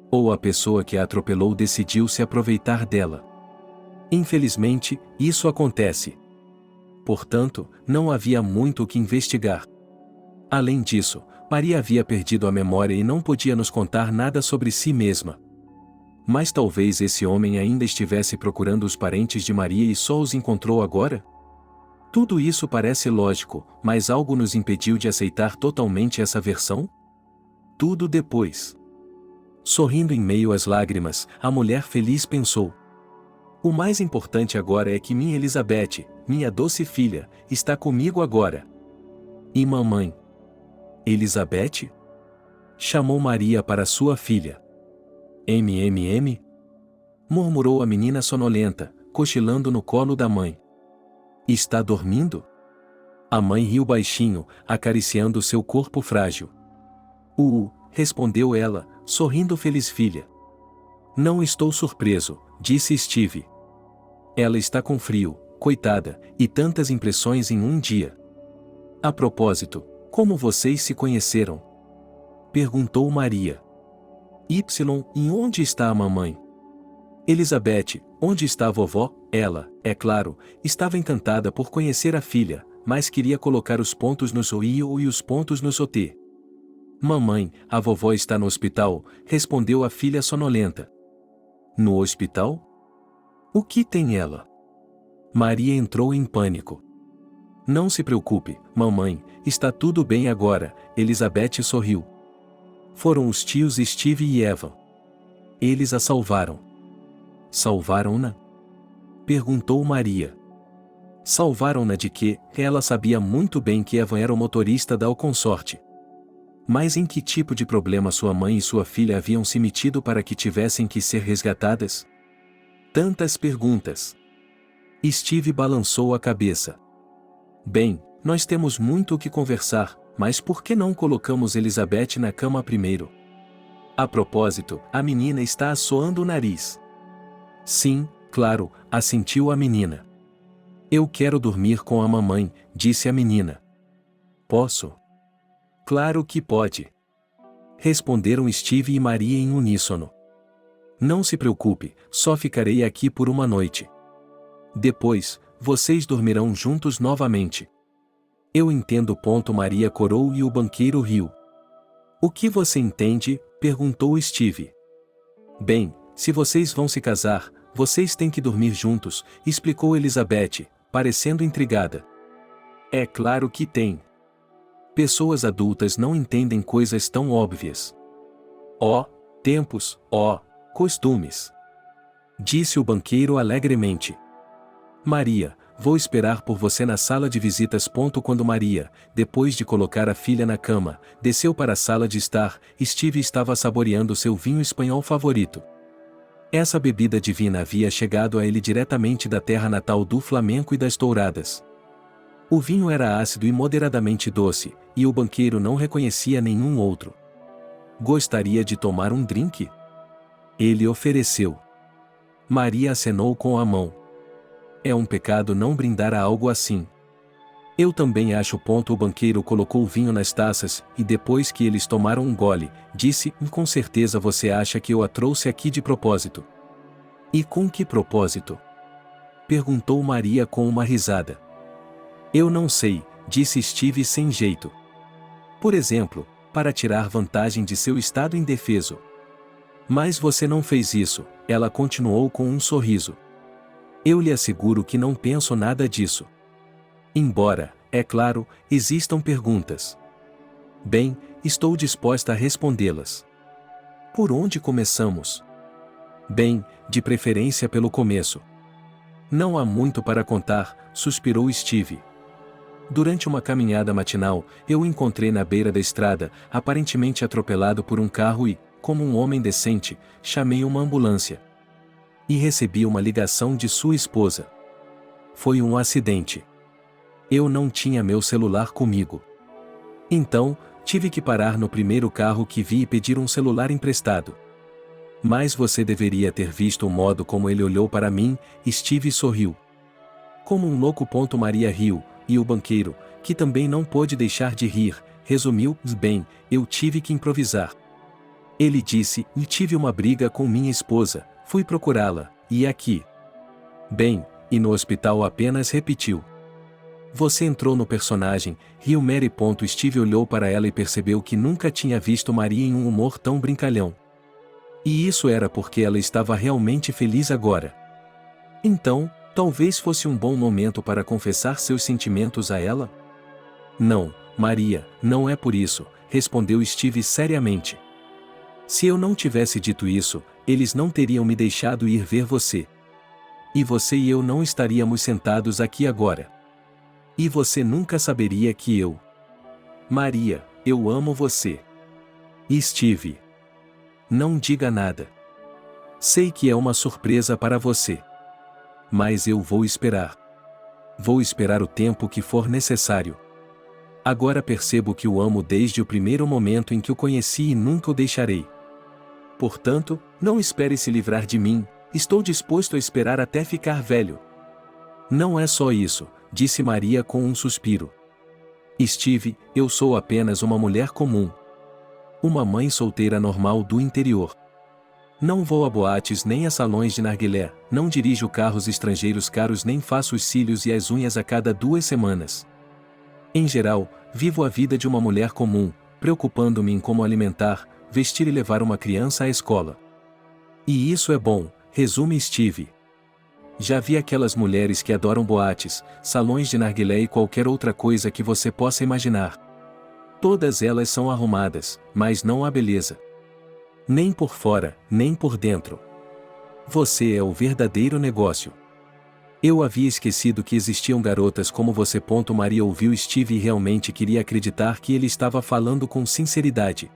Ou a pessoa que a atropelou decidiu se aproveitar dela. Infelizmente, isso acontece. Portanto, não havia muito o que investigar. Além disso, Maria havia perdido a memória e não podia nos contar nada sobre si mesma. Mas talvez esse homem ainda estivesse procurando os parentes de Maria e só os encontrou agora? Tudo isso parece lógico, mas algo nos impediu de aceitar totalmente essa versão? Tudo depois. Sorrindo em meio às lágrimas, a mulher feliz pensou: o mais importante agora é que minha Elizabeth, minha doce filha, está comigo agora. E mamãe? Elizabeth? Chamou Maria para sua filha. MMM? Murmurou a menina sonolenta, cochilando no colo da mãe. Está dormindo? A mãe riu baixinho, acariciando seu corpo frágil. Respondeu ela, sorrindo feliz filha. Não estou surpreso, disse Steve. Ela está com frio, coitada, e tantas impressões em um dia. A propósito, como vocês se conheceram? Perguntou Maria. E onde está a mamãe? Elizabeth, onde está a vovó? Ela, é claro, estava encantada por conhecer a filha, mas queria colocar os pontos nos OIO e os pontos nos OT. Mamãe, a vovó está no hospital, respondeu a filha sonolenta. No hospital? O que tem ela? Maria entrou em pânico. Não se preocupe, mamãe, está tudo bem agora, Elizabeth sorriu. Foram os tios Steve e Evan. Eles a salvaram. Salvaram-na? Perguntou Maria. Salvaram-na de quê? Ela sabia muito bem que Evan era o motorista da Consorte. Mas em que tipo de problema sua mãe e sua filha haviam se metido para que tivessem que ser resgatadas? Tantas perguntas. Steve balançou a cabeça. Bem, nós temos muito o que conversar, mas por que não colocamos Elizabeth na cama primeiro? A propósito, a menina está assoando o nariz. Sim, claro, assentiu a menina. Eu quero dormir com a mamãe, disse a menina. Posso? Claro que pode. Responderam Steve e Maria em uníssono. Não se preocupe, só ficarei aqui por uma noite. Depois, vocês dormirão juntos novamente. Eu entendo. Maria corou e o banqueiro riu. O que você entende? Perguntou Steve. Bem, se vocês vão se casar, vocês têm que dormir juntos, explicou Elizabeth, parecendo intrigada. É claro que tem. Pessoas adultas não entendem coisas tão óbvias. Tempos, costumes. Disse o banqueiro alegremente. Maria, vou esperar por você na sala de visitas. Quando Maria, depois de colocar a filha na cama, desceu para a sala de estar, Steve estava saboreando seu vinho espanhol favorito. Essa bebida divina havia chegado a ele diretamente da terra natal do flamenco e das touradas. O vinho era ácido e moderadamente doce, e o banqueiro não reconhecia nenhum outro. Gostaria de tomar um drink? Ele ofereceu. Maria acenou com a mão. É um pecado não brindar a algo assim. Eu também acho. O banqueiro colocou o vinho nas taças, e depois que eles tomaram um gole, disse: com certeza você acha que eu a trouxe aqui de propósito. E com que propósito? Perguntou Maria com uma risada. Eu não sei, disse Steve sem jeito. Por exemplo, para tirar vantagem de seu estado indefeso. Mas você não fez isso, ela continuou com um sorriso. Eu lhe asseguro que não penso nada disso. Embora, é claro, existam perguntas. Bem, estou disposta a respondê-las. Por onde começamos? Bem, de preferência pelo começo. Não há muito para contar, suspirou Steve. Durante uma caminhada matinal, eu o encontrei na beira da estrada, aparentemente atropelado por um carro e, como um homem decente, chamei uma ambulância. E recebi uma ligação de sua esposa. Foi um acidente. Eu não tinha meu celular comigo. Então, tive que parar no primeiro carro que vi e pedir um celular emprestado. Mas você deveria ter visto o modo como ele olhou para mim, Steve sorriu. Como um louco. Maria riu, e o banqueiro, que também não pôde deixar de rir, resumiu: bem, eu tive que improvisar. Ele disse: tive uma briga com minha esposa, fui procurá-la, e aqui. Bem, e no hospital apenas repetiu. Você entrou no personagem, riu Mary. Steve olhou para ela e percebeu que nunca tinha visto Maria em um humor tão brincalhão. E isso era porque ela estava realmente feliz agora. Então, talvez fosse um bom momento para confessar seus sentimentos a ela? Não, Maria, não é por isso, respondeu Steve seriamente. Se eu não tivesse dito isso, eles não teriam me deixado ir ver você. E você e eu não estaríamos sentados aqui agora. E você nunca saberia que eu... Maria, eu amo você. Steve. Não diga nada. Sei que é uma surpresa para você. Mas eu vou esperar. Vou esperar o tempo que for necessário. Agora percebo que o amo desde o primeiro momento em que o conheci e nunca o deixarei. Portanto, não espere se livrar de mim, estou disposto a esperar até ficar velho. Não é só isso, disse Maria com um suspiro. Steve, eu sou apenas uma mulher comum. Uma mãe solteira normal do interior. Não vou a boates nem a salões de narguilé, não dirijo carros estrangeiros caros nem faço os cílios e as unhas a cada 2 semanas. Em geral, vivo a vida de uma mulher comum, preocupando-me em como alimentar, vestir e levar uma criança à escola. E isso é bom, resume Steve. Já vi aquelas mulheres que adoram boates, salões de narguilé e qualquer outra coisa que você possa imaginar. Todas elas são arrumadas, mas não há beleza. Nem por fora, nem por dentro. Você é o verdadeiro negócio. Eu havia esquecido que existiam garotas como você. Maria ouviu Steve e realmente queria acreditar que ele estava falando com sinceridade.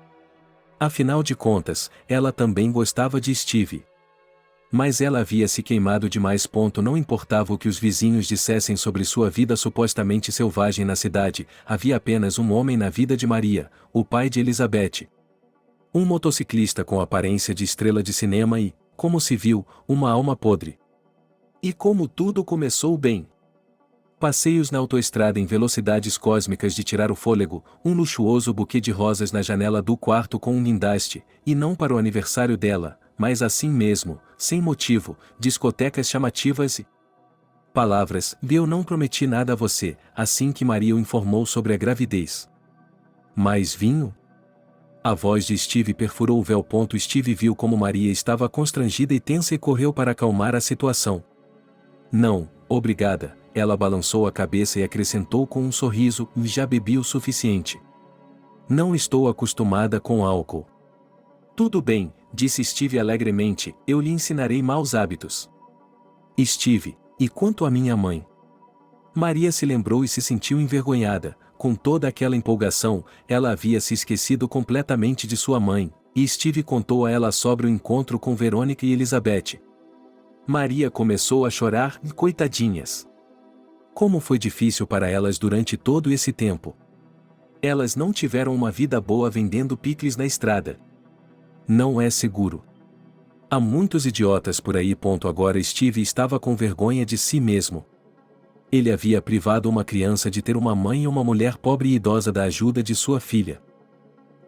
Afinal de contas, ela também gostava de Steve. Mas ela havia se queimado demais. Não importava o que os vizinhos dissessem sobre sua vida supostamente selvagem na cidade, havia apenas um homem na vida de Maria, o pai de Elizabeth. Um motociclista com aparência de estrela de cinema e, como se viu, uma alma podre. E como tudo começou bem. Passeios na autoestrada em velocidades cósmicas de tirar o fôlego, um luxuoso buquê de rosas na janela do quarto com um guindaste, e não para o aniversário dela, mas assim mesmo, sem motivo, discotecas chamativas e... Palavras, eu não prometi nada a você, assim que Maria o informou sobre a gravidez. Mas vinho? A voz de Steve perfurou o véu. Steve viu como Maria estava constrangida e tensa e correu para acalmar a situação. Não, obrigada, ela balançou a cabeça e acrescentou com um sorriso, já bebi o suficiente. Não estou acostumada com álcool. Tudo bem, disse Steve alegremente, eu lhe ensinarei maus hábitos. Steve, e quanto à minha mãe? Maria se lembrou e se sentiu envergonhada. Com toda aquela empolgação, ela havia se esquecido completamente de sua mãe, e Steve contou a ela sobre o encontro com Verônica e Elizabeth. Maria começou a chorar, coitadinhas. Como foi difícil para elas durante todo esse tempo. Elas não tiveram uma vida boa vendendo picles na estrada. Não é seguro. Há muitos idiotas por aí. Agora Steve estava com vergonha de si mesmo. Ele havia privado uma criança de ter uma mãe e uma mulher pobre e idosa da ajuda de sua filha.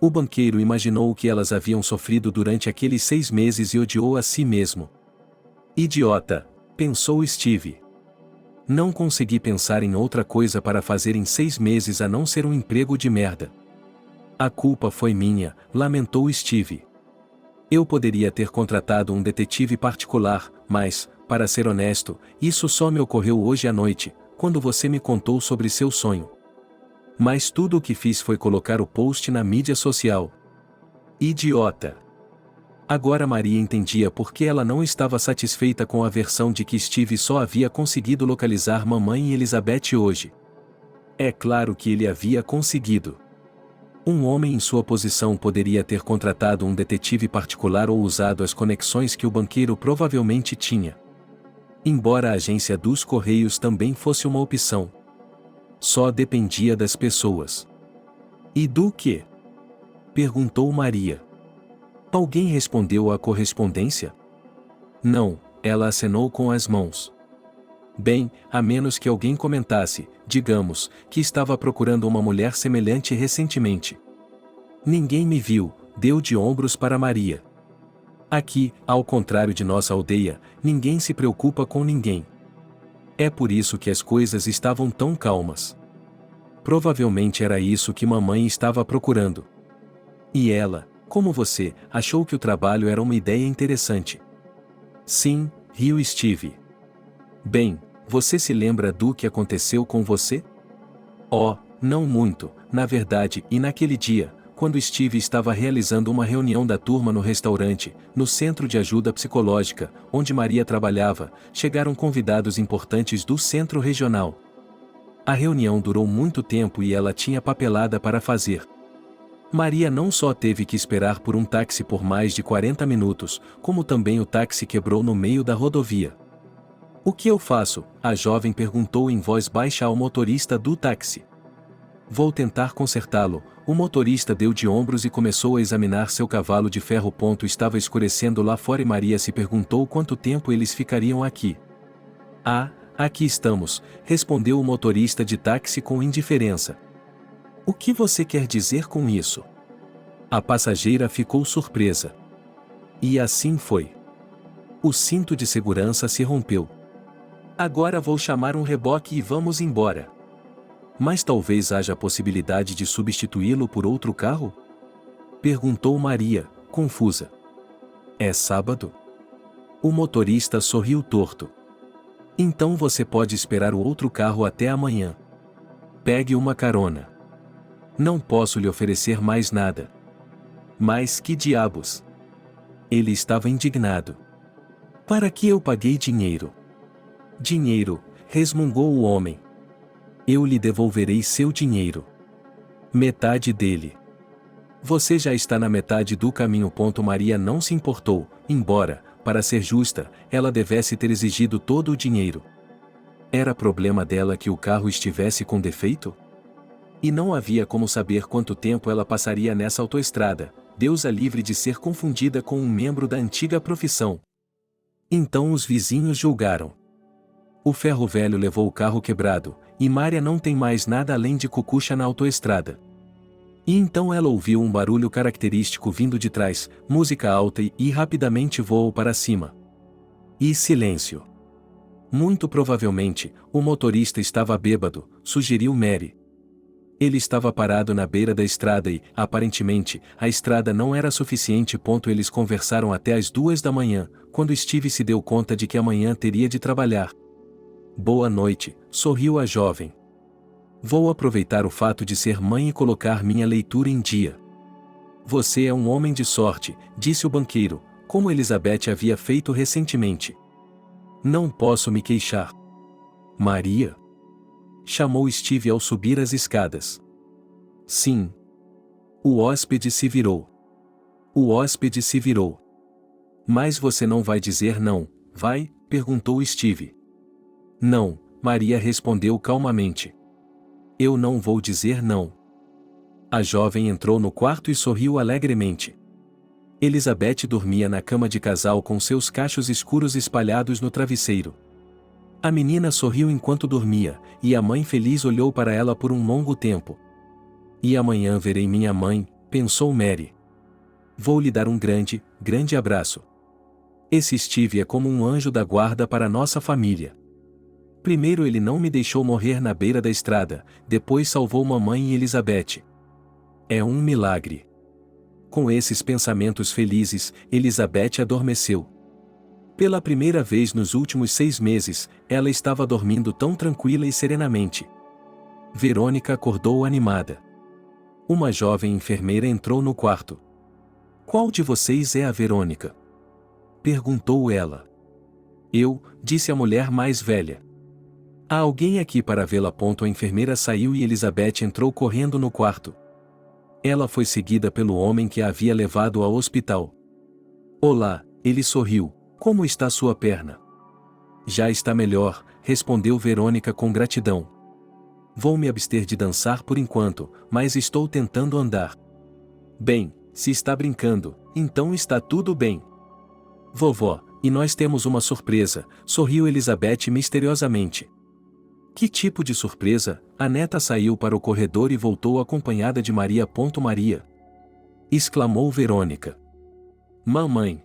O banqueiro imaginou o que elas haviam sofrido durante aqueles 6 meses e odiou a si mesmo. Idiota, pensou Steve. Não consegui pensar em outra coisa para fazer em 6 meses a não ser um emprego de merda. A culpa foi minha, lamentou Steve. Eu poderia ter contratado um detetive particular, mas, para ser honesto, isso só me ocorreu hoje à noite, quando você me contou sobre seu sonho. Mas tudo o que fiz foi colocar o post na mídia social. Idiota! Agora Maria entendia por que ela não estava satisfeita com a versão de que Steve só havia conseguido localizar mamãe e Elizabeth hoje. É claro que ele havia conseguido. Um homem em sua posição poderia ter contratado um detetive particular ou usado as conexões que o banqueiro provavelmente tinha. Embora a agência dos Correios também fosse uma opção. Só dependia das pessoas. E do quê? Perguntou Maria. Alguém respondeu à correspondência? Não, ela acenou com as mãos. Bem, a menos que alguém comentasse, digamos, que estava procurando uma mulher semelhante recentemente. Ninguém me viu, deu de ombros para Maria. Aqui, ao contrário de nossa aldeia, ninguém se preocupa com ninguém. É por isso que as coisas estavam tão calmas. Provavelmente era isso que mamãe estava procurando. E ela, como você, achou que o trabalho era uma ideia interessante. Sim, riu Steve. Bem, você se lembra do que aconteceu com você? Oh, não muito, na verdade, e naquele dia, quando Steve estava realizando uma reunião da turma no restaurante, no centro de ajuda psicológica, onde Maria trabalhava, chegaram convidados importantes do centro regional. A reunião durou muito tempo e ela tinha papelada para fazer. Maria não só teve que esperar por um táxi por mais de 40 minutos, como também o táxi quebrou no meio da rodovia. O que eu faço? A jovem perguntou em voz baixa ao motorista do táxi. Vou tentar consertá-lo. O motorista deu de ombros e começou a examinar seu cavalo de ferro. Estava escurecendo lá fora e Maria se perguntou quanto tempo eles ficariam aqui. Ah, aqui estamos, respondeu o motorista de táxi com indiferença. O que você quer dizer com isso? A passageira ficou surpresa. E assim foi. O cinto de segurança se rompeu. Agora vou chamar um reboque e vamos embora. Mas talvez haja a possibilidade de substituí-lo por outro carro? Perguntou Maria, confusa. É sábado? O motorista sorriu torto. Então você pode esperar o outro carro até amanhã. Pegue uma carona. Não posso lhe oferecer mais nada. Mas que diabos? Ele estava indignado. Para que eu paguei dinheiro? Dinheiro, resmungou o homem. Eu lhe devolverei seu dinheiro. Metade dele. Você já está na metade do caminho. Maria não se importou, embora, para ser justa, ela devesse ter exigido todo o dinheiro. Era problema dela que o carro estivesse com defeito? E não havia como saber quanto tempo ela passaria nessa autoestrada, Deus a livre de ser confundida com um membro da antiga profissão. Então os vizinhos julgaram. O ferro velho levou o carro quebrado, e Maria não tem mais nada além de cucucha na autoestrada. E então ela ouviu um barulho característico vindo de trás, música alta e rapidamente voou para cima. E silêncio. Muito provavelmente, o motorista estava bêbado, sugeriu Mary. Ele estava parado na beira da estrada e, aparentemente, a estrada não era suficiente. Eles conversaram até as 2 da manhã, quando Steve se deu conta de que amanhã teria de trabalhar. Boa noite, sorriu a jovem. Vou aproveitar o fato de ser mãe e colocar minha leitura em dia. Você é um homem de sorte, disse o banqueiro, como Elizabeth havia feito recentemente. Não posso me queixar. Maria? Chamou Steve ao subir as escadas. Sim. O hóspede se virou. O hóspede se virou. Mas você não vai dizer não, vai? Perguntou Steve. Não, Maria respondeu calmamente. Eu não vou dizer não. A jovem entrou no quarto e sorriu alegremente. Elizabeth dormia na cama de casal com seus cachos escuros espalhados no travesseiro. A menina sorriu enquanto dormia, e a mãe feliz olhou para ela por um longo tempo. E amanhã verei minha mãe, pensou Mary. Vou lhe dar um grande, grande abraço. Esse Steve é como um anjo da guarda para nossa família. Primeiro ele não me deixou morrer na beira da estrada, depois salvou mamãe e Elizabeth. É um milagre. Com esses pensamentos felizes, Elizabeth adormeceu. Pela primeira vez nos últimos 6 meses, ela estava dormindo tão tranquila e serenamente. Verônica acordou animada. Uma jovem enfermeira entrou no quarto. Qual de vocês é a Verônica? Perguntou ela. Eu, disse a mulher mais velha. Há alguém aqui para vê-la. A enfermeira saiu e Elizabeth entrou correndo no quarto. Ela foi seguida pelo homem que a havia levado ao hospital. Olá, ele sorriu. Como está sua perna? Já está melhor, respondeu Verônica com gratidão. Vou me abster de dançar por enquanto, mas estou tentando andar. Bem, se está brincando, então está tudo bem. Vovó, e nós temos uma surpresa, sorriu Elizabeth misteriosamente. Que tipo de surpresa? A neta saiu para o corredor e voltou acompanhada de Maria. Maria! Exclamou Verônica. Mamãe!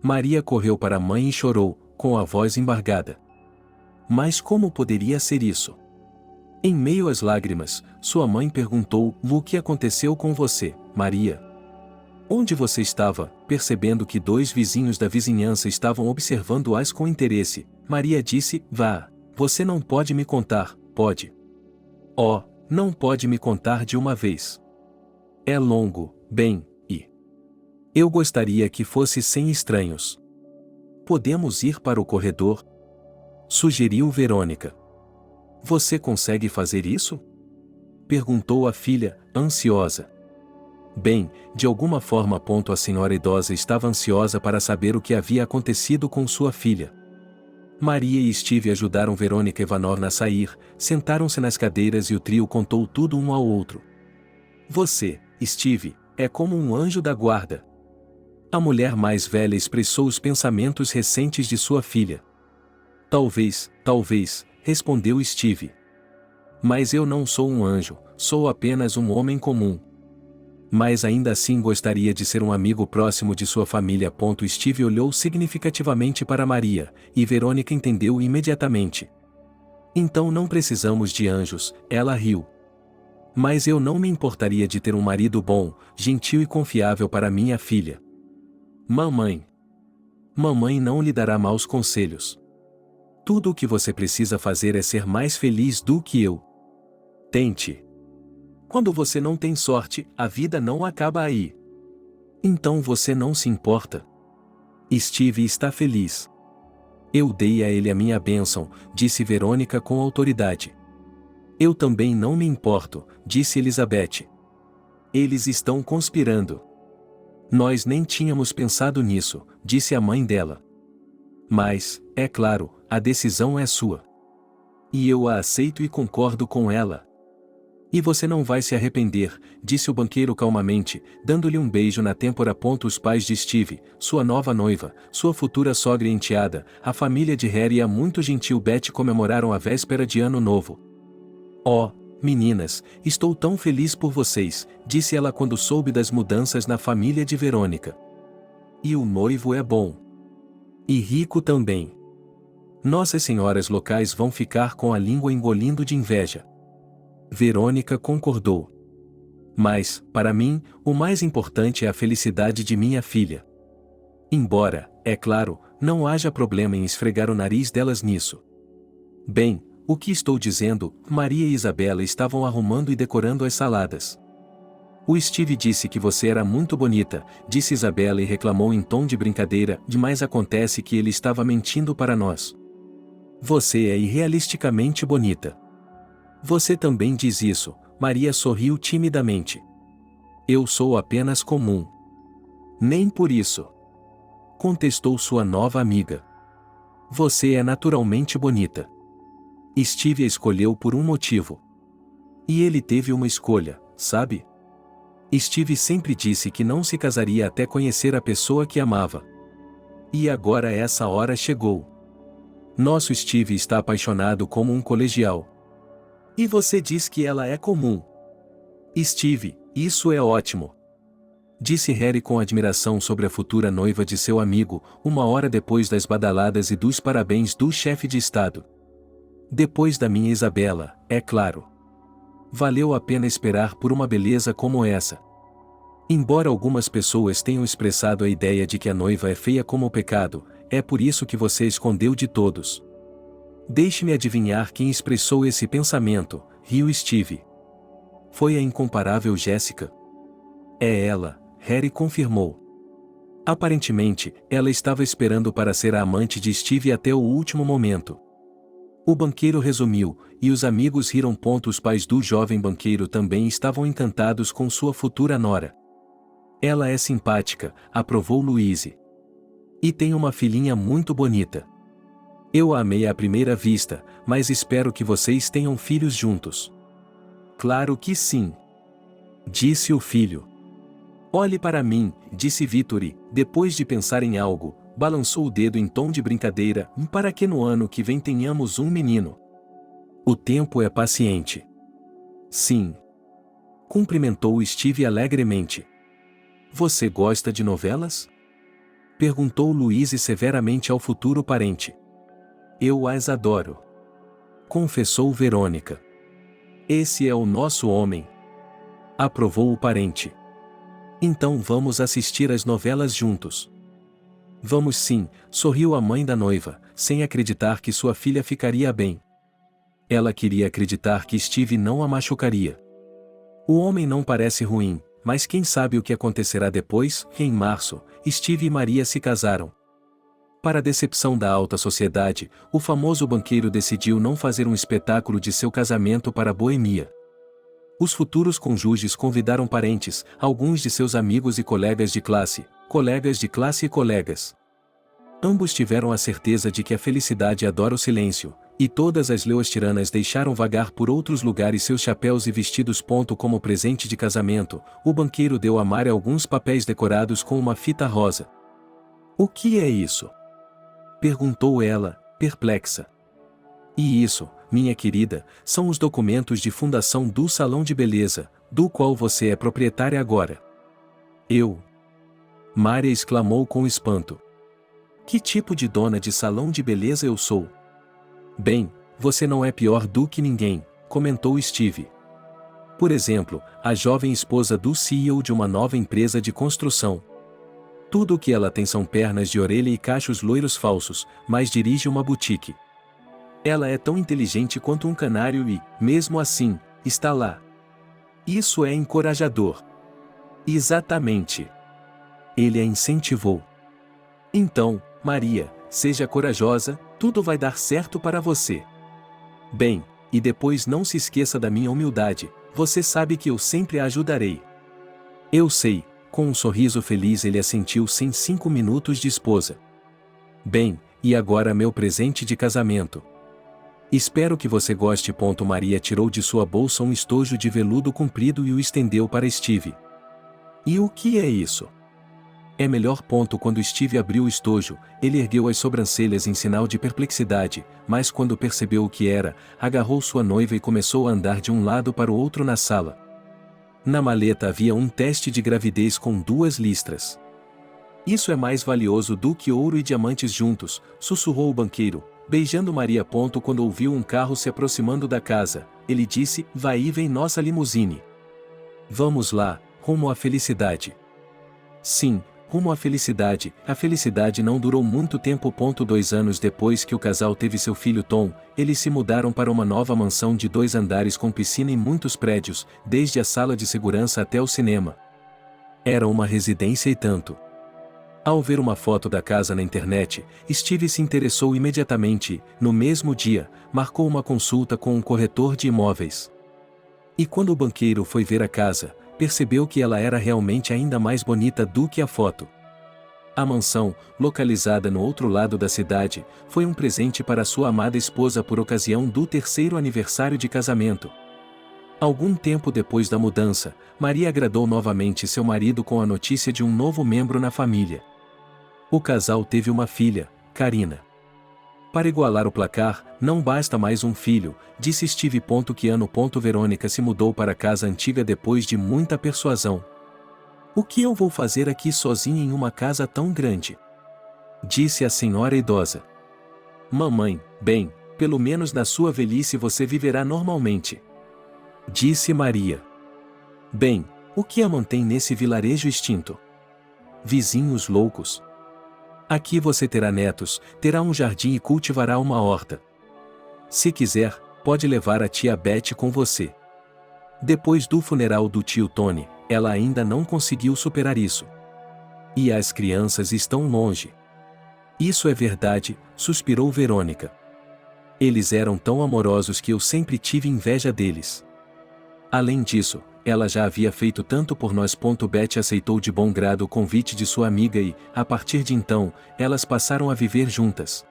Maria correu para a mãe e chorou, com a voz embargada. Mas como poderia ser isso? Em meio às lágrimas, sua mãe perguntou: o que aconteceu com você, Maria? Onde você estava? Percebendo que dois vizinhos da vizinhança estavam observando-as com interesse, Maria disse: vá, você não pode me contar, pode? Oh, não pode me contar de uma vez. É longo, bem, e eu gostaria que fosse sem estranhos. Podemos ir para o corredor? Sugeriu Verônica. Você consegue fazer isso? Perguntou a filha, ansiosa. Bem, de alguma forma. A senhora idosa estava ansiosa para saber o que havia acontecido com sua filha. Maria e Steve ajudaram Verônica Ivanovna a sair, sentaram-se nas cadeiras e o trio contou tudo um ao outro. Você, Steve, é como um anjo da guarda. A mulher mais velha expressou os pensamentos recentes de sua filha. Talvez, respondeu Steve. Mas eu não sou um anjo, sou apenas um homem comum. Mas ainda assim gostaria de ser um amigo próximo de sua família. Steve olhou significativamente para Maria, e Verônica entendeu imediatamente. Então não precisamos de anjos, ela riu. Mas eu não me importaria de ter um marido bom, gentil e confiável para minha filha. Mamãe não lhe dará maus conselhos. Tudo o que você precisa fazer é ser mais feliz do que eu. Tente. Quando você não tem sorte, a vida não acaba aí. Então você não se importa. Steve está feliz. Eu dei a ele a minha bênção, disse Verônica com autoridade. Eu também não me importo, disse Elizabeth. Eles estão conspirando. Nós nem tínhamos pensado nisso, disse a mãe dela. Mas, é claro, a decisão é sua. E eu a aceito e concordo com ela. E você não vai se arrepender, disse o banqueiro calmamente, dando-lhe um beijo na têmpora. Os pais de Steve, sua nova noiva, sua futura sogra e enteada, a família de Harry e a muito gentil Betty comemoraram a véspera de Ano Novo. Oh, meninas, estou tão feliz por vocês, disse ela quando soube das mudanças na família de Verônica. E o noivo é bom. E rico também. Nossas senhoras locais vão ficar com a língua engolindo de inveja. Verônica concordou. Mas, para mim, o mais importante é a felicidade de minha filha. Embora, é claro, não haja problema em esfregar o nariz delas nisso. Bem, o que estou dizendo, Maria e Isabela estavam arrumando e decorando as saladas. O Steve disse que você era muito bonita, disse Isabela e reclamou em tom de brincadeira, mas acontece que ele estava mentindo para nós. Você é irrealisticamente bonita. Você também diz isso, Maria sorriu timidamente. Eu sou apenas comum. Nem por isso. Contestou sua nova amiga. Você é naturalmente bonita. Steve a escolheu por um motivo. E ele teve uma escolha, sabe? Steve sempre disse que não se casaria até conhecer a pessoa que amava. E agora essa hora chegou. Nosso Steve está apaixonado como um colegial. E você diz que ela é comum. Steve, isso é ótimo. Disse Harry com admiração sobre a futura noiva de seu amigo, uma hora depois das badaladas e dos parabéns do chefe de estado. Depois da minha Isabela, é claro. Valeu a pena esperar por uma beleza como essa. Embora algumas pessoas tenham expressado a ideia de que a noiva é feia como o pecado, é por isso que você escondeu de todos. Deixe-me adivinhar quem expressou esse pensamento, riu Steve. Foi a incomparável Jéssica. É ela, Harry confirmou. Aparentemente, ela estava esperando para ser a amante de Steve até o último momento. O banqueiro resumiu, e os amigos riram. Os pais do jovem banqueiro também estavam encantados com sua futura nora. Ela é simpática, aprovou Louise. E tem uma filhinha muito bonita. Eu a amei à primeira vista, mas espero que vocês tenham filhos juntos. Claro que sim. Disse o filho. Olhe para mim, disse Victory, depois de pensar em algo, balançou o dedo em tom de brincadeira, para que no ano que vem tenhamos um menino. O tempo é paciente. Sim. Cumprimentou Steve alegremente. Você gosta de novelas? Perguntou Louise severamente ao futuro parente. Eu as adoro. confessou Verônica. Esse é o nosso homem. Aprovou o parente. Então vamos assistir às novelas juntos. Vamos sim, sorriu a mãe da noiva, sem acreditar que sua filha ficaria bem. Ela queria acreditar que Steve não a machucaria. O homem não parece ruim, mas quem sabe o que acontecerá depois? Em março, Steve e Maria se casaram. Para a decepção da alta sociedade, o famoso banqueiro decidiu não fazer um espetáculo de seu casamento para a boemia. Os futuros cônjuges convidaram parentes, alguns de seus amigos e colegas de classe e colegas. Ambos tiveram a certeza de que a felicidade adora o silêncio, e todas as leoas tiranas deixaram vagar por outros lugares seus chapéus e vestidos. Como presente de casamento, o banqueiro deu a Mari alguns papéis decorados com uma fita rosa. O que é isso? Perguntou ela, perplexa. E isso, minha querida, são os documentos de fundação do salão de beleza, do qual você é proprietária agora. Eu? Maria exclamou com espanto. Que tipo de dona de salão de beleza eu sou? Bem, você não é pior do que ninguém, comentou Steve. Por exemplo, a jovem esposa do CEO de uma nova empresa de construção. Tudo o que ela tem são pernas de orelha e cachos loiros falsos, mas dirige uma boutique. Ela é tão inteligente quanto um canário e, mesmo assim, está lá. Isso é encorajador. Exatamente. Ele a incentivou. Então, Maria, seja corajosa, tudo vai dar certo para você. Bem, e depois não se esqueça da minha humildade, você sabe que eu sempre a ajudarei. Eu sei, com um sorriso feliz ele assentiu sem 5 minutos de esposa. Bem, e agora meu presente de casamento. Espero que você goste. Maria tirou de sua bolsa um estojo de veludo comprido e o estendeu para Steve. E o que é isso? É melhor. Quando Steve abriu o estojo, ele ergueu as sobrancelhas em sinal de perplexidade, mas quando percebeu o que era, agarrou sua noiva e começou a andar de um lado para o outro na sala. Na maleta havia um teste de gravidez com 2 listras. Isso é mais valioso do que ouro e diamantes juntos, sussurrou o banqueiro, beijando Maria. Quando ouviu um carro se aproximando da casa, ele disse, vai e vem nossa limusine. Vamos lá, rumo à felicidade. Sim, rumo à felicidade. A felicidade não durou muito tempo. 2 anos depois que o casal teve seu filho Tom, eles se mudaram para uma nova mansão de 2 andares com piscina em muitos prédios, desde a sala de segurança até o cinema. Era uma residência e tanto. Ao ver uma foto da casa na internet, Steve se interessou imediatamente e, no mesmo dia, marcou uma consulta com um corretor de imóveis. E quando o banqueiro foi ver a casa, percebeu que ela era realmente ainda mais bonita do que a foto. A mansão, localizada no outro lado da cidade, foi um presente para sua amada esposa por ocasião do 3º aniversário de casamento. Algum tempo depois da mudança, Maria agradou novamente seu marido com a notícia de um novo membro na família. O casal teve uma filha, Karina. Para igualar o placar, não basta mais um filho, disse Steve. Que ano? Verônica se mudou para a casa antiga depois de muita persuasão. O que eu vou fazer aqui sozinha em uma casa tão grande? Disse a senhora idosa. Mamãe, bem, pelo menos na sua velhice você viverá normalmente. Disse Maria. Bem, o que a mantém nesse vilarejo extinto? Vizinhos loucos. Aqui você terá netos, terá um jardim e cultivará uma horta. Se quiser, pode levar a tia Beth com você. Depois do funeral do tio Tony, ela ainda não conseguiu superar isso. E as crianças estão longe. Isso é verdade, suspirou Verônica. Eles eram tão amorosos que eu sempre tive inveja deles. Além disso, ela já havia feito tanto por nós. Beth aceitou de bom grado o convite de sua amiga e, a partir de então, elas passaram a viver juntas.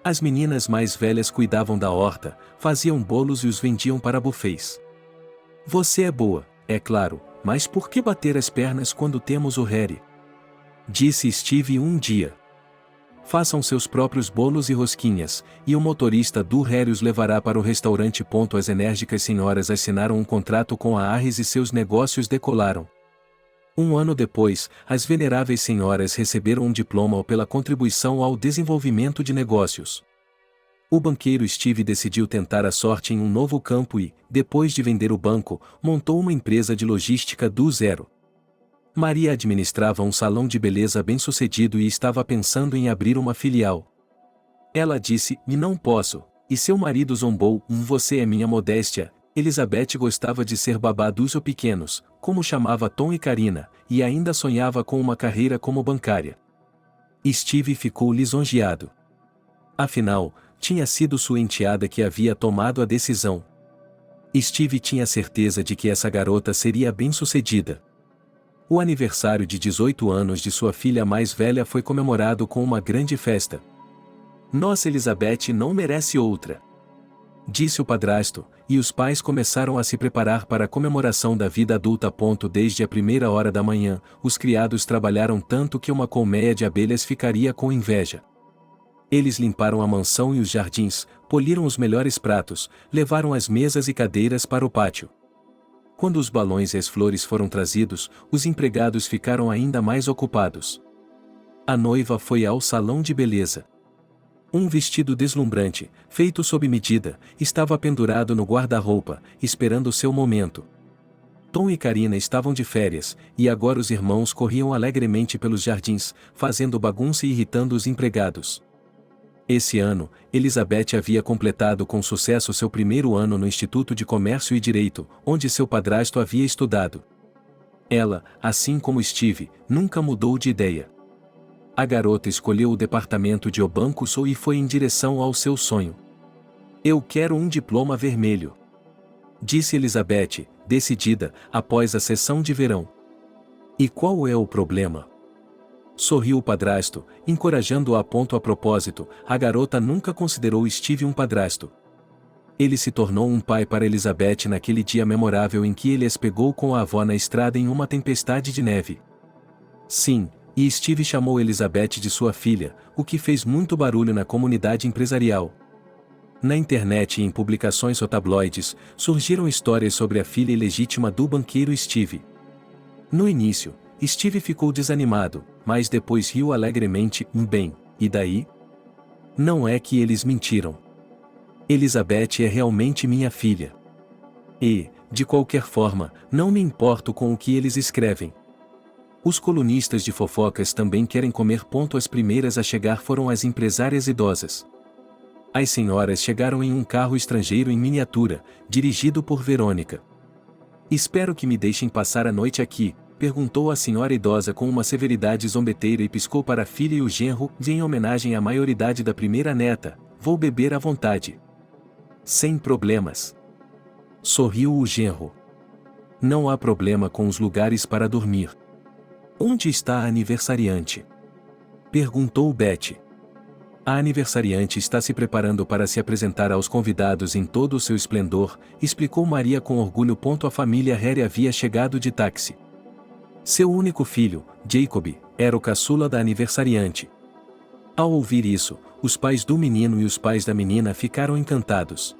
As meninas mais velhas cuidavam da horta, faziam bolos e os vendiam para buffets. Você é boa, é claro, mas por que bater as pernas quando temos o Harry? Disse Steve um dia. Façam seus próprios bolos e rosquinhas, e o motorista do Harry os levará para o restaurante. As enérgicas senhoras assinaram um contrato com a Harris e seus negócios decolaram. Um ano depois, as veneráveis senhoras receberam um diploma pela contribuição ao desenvolvimento de negócios. O banqueiro Steve decidiu tentar a sorte em um novo campo e, depois de vender o banco, montou uma empresa de logística do zero. Maria administrava um salão de beleza bem-sucedido e estava pensando em abrir uma filial. Ela disse: "E não posso." E seu marido zombou: "Você é minha modéstia." Elizabeth gostava de ser babá dos pequenos, como chamava Tom e Karina, e ainda sonhava com uma carreira como bancária. Steve ficou lisonjeado. Afinal, tinha sido sua enteada que havia tomado a decisão. Steve tinha certeza de que essa garota seria bem-sucedida. O aniversário de 18 anos de sua filha mais velha foi comemorado com uma grande festa. "Nossa Elizabeth não merece outra", disse o padrasto, e os pais começaram a se preparar para a comemoração da vida adulta. Desde a primeira hora da manhã, os criados trabalharam tanto que uma colmeia de abelhas ficaria com inveja. Eles limparam a mansão e os jardins, poliram os melhores pratos, levaram as mesas e cadeiras para o pátio. Quando os balões e as flores foram trazidos, os empregados ficaram ainda mais ocupados. A noiva foi ao salão de beleza. Um vestido deslumbrante, feito sob medida, estava pendurado no guarda-roupa, esperando seu momento. Tom e Karina estavam de férias, e agora os irmãos corriam alegremente pelos jardins, fazendo bagunça e irritando os empregados. Esse ano, Elizabeth havia completado com sucesso seu primeiro ano no Instituto de Comércio e Direito, onde seu padrasto havia estudado. Ela, assim como Steve, nunca mudou de ideia. A garota escolheu o departamento de Obanco Sul e foi em direção ao seu sonho. "Eu quero um diploma vermelho", disse Elizabeth, decidida, após a sessão de verão. "E qual é o problema?" Sorriu o padrasto, encorajando-a. A propósito, a garota nunca considerou Steve um padrasto. Ele se tornou um pai para Elizabeth naquele dia memorável em que ele as pegou com a avó na estrada em uma tempestade de neve. Sim, e Steve chamou Elizabeth de sua filha, o que fez muito barulho na comunidade empresarial. Na internet e em publicações tabloides, surgiram histórias sobre a filha ilegítima do banqueiro Steve. No início, Steve ficou desanimado, mas depois riu alegremente. Bem, e daí? Não é que eles mentiram. Elizabeth é realmente minha filha. E, de qualquer forma, não me importo com o que eles escrevem. Os colunistas de fofocas também querem comer. As primeiras a chegar foram as empresárias idosas. As senhoras chegaram em um carro estrangeiro em miniatura, dirigido por Verônica. "Espero que me deixem passar a noite aqui", perguntou a senhora idosa com uma severidade zombeteira e piscou para a filha e o genro, em homenagem à maioridade da primeira neta. "Vou beber à vontade." "Sem problemas." Sorriu o genro. "Não há problema com os lugares para dormir." "Onde está a aniversariante?" perguntou Betty. "A aniversariante está se preparando para se apresentar aos convidados em todo o seu esplendor", explicou Maria com orgulho. A família Harry havia chegado de táxi. Seu único filho, Jacob, era o caçula da aniversariante. Ao ouvir isso, os pais do menino e os pais da menina ficaram encantados.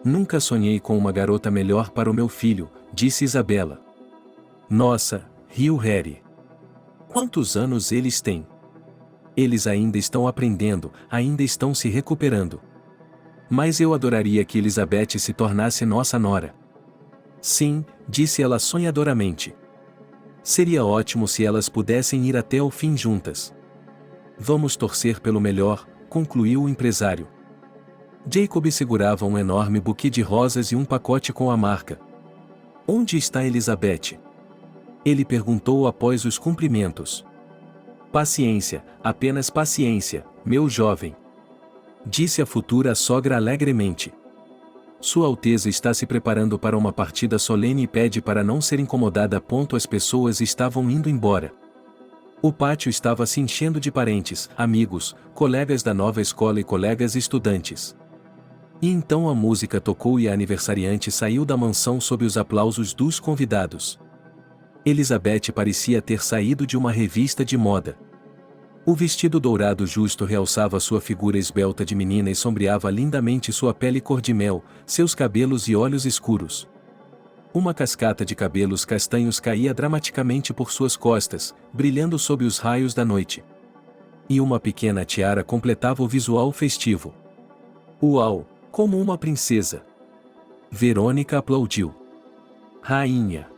"Nunca sonhei com uma garota melhor para o meu filho", disse Isabela. "Nossa", riu Harry. "Quantos anos eles têm?" "Eles ainda estão aprendendo, ainda estão se recuperando. Mas eu adoraria que Elizabeth se tornasse nossa nora." "Sim", disse ela sonhadoramente. "Seria ótimo se elas pudessem ir até o fim juntas." "Vamos torcer pelo melhor", concluiu o empresário. Jacob segurava um enorme buquê de rosas e um pacote com a marca. "Onde está Elizabeth?" ele perguntou após os cumprimentos. "Paciência, apenas paciência, meu jovem", disse a futura sogra alegremente. "Sua Alteza está se preparando para uma partida solene e pede para não ser incomodada. As pessoas estavam indo embora. O pátio estava se enchendo de parentes, amigos, colegas da nova escola e colegas estudantes. E então a música tocou e a aniversariante saiu da mansão sob os aplausos dos convidados. Elizabeth parecia ter saído de uma revista de moda. O vestido dourado justo realçava sua figura esbelta de menina e sombreava lindamente sua pele cor de mel, seus cabelos e olhos escuros. Uma cascata de cabelos castanhos caía dramaticamente por suas costas, brilhando sob os raios da noite. E uma pequena tiara completava o visual festivo. Uau, como uma princesa! Verônica aplaudiu. Rainha!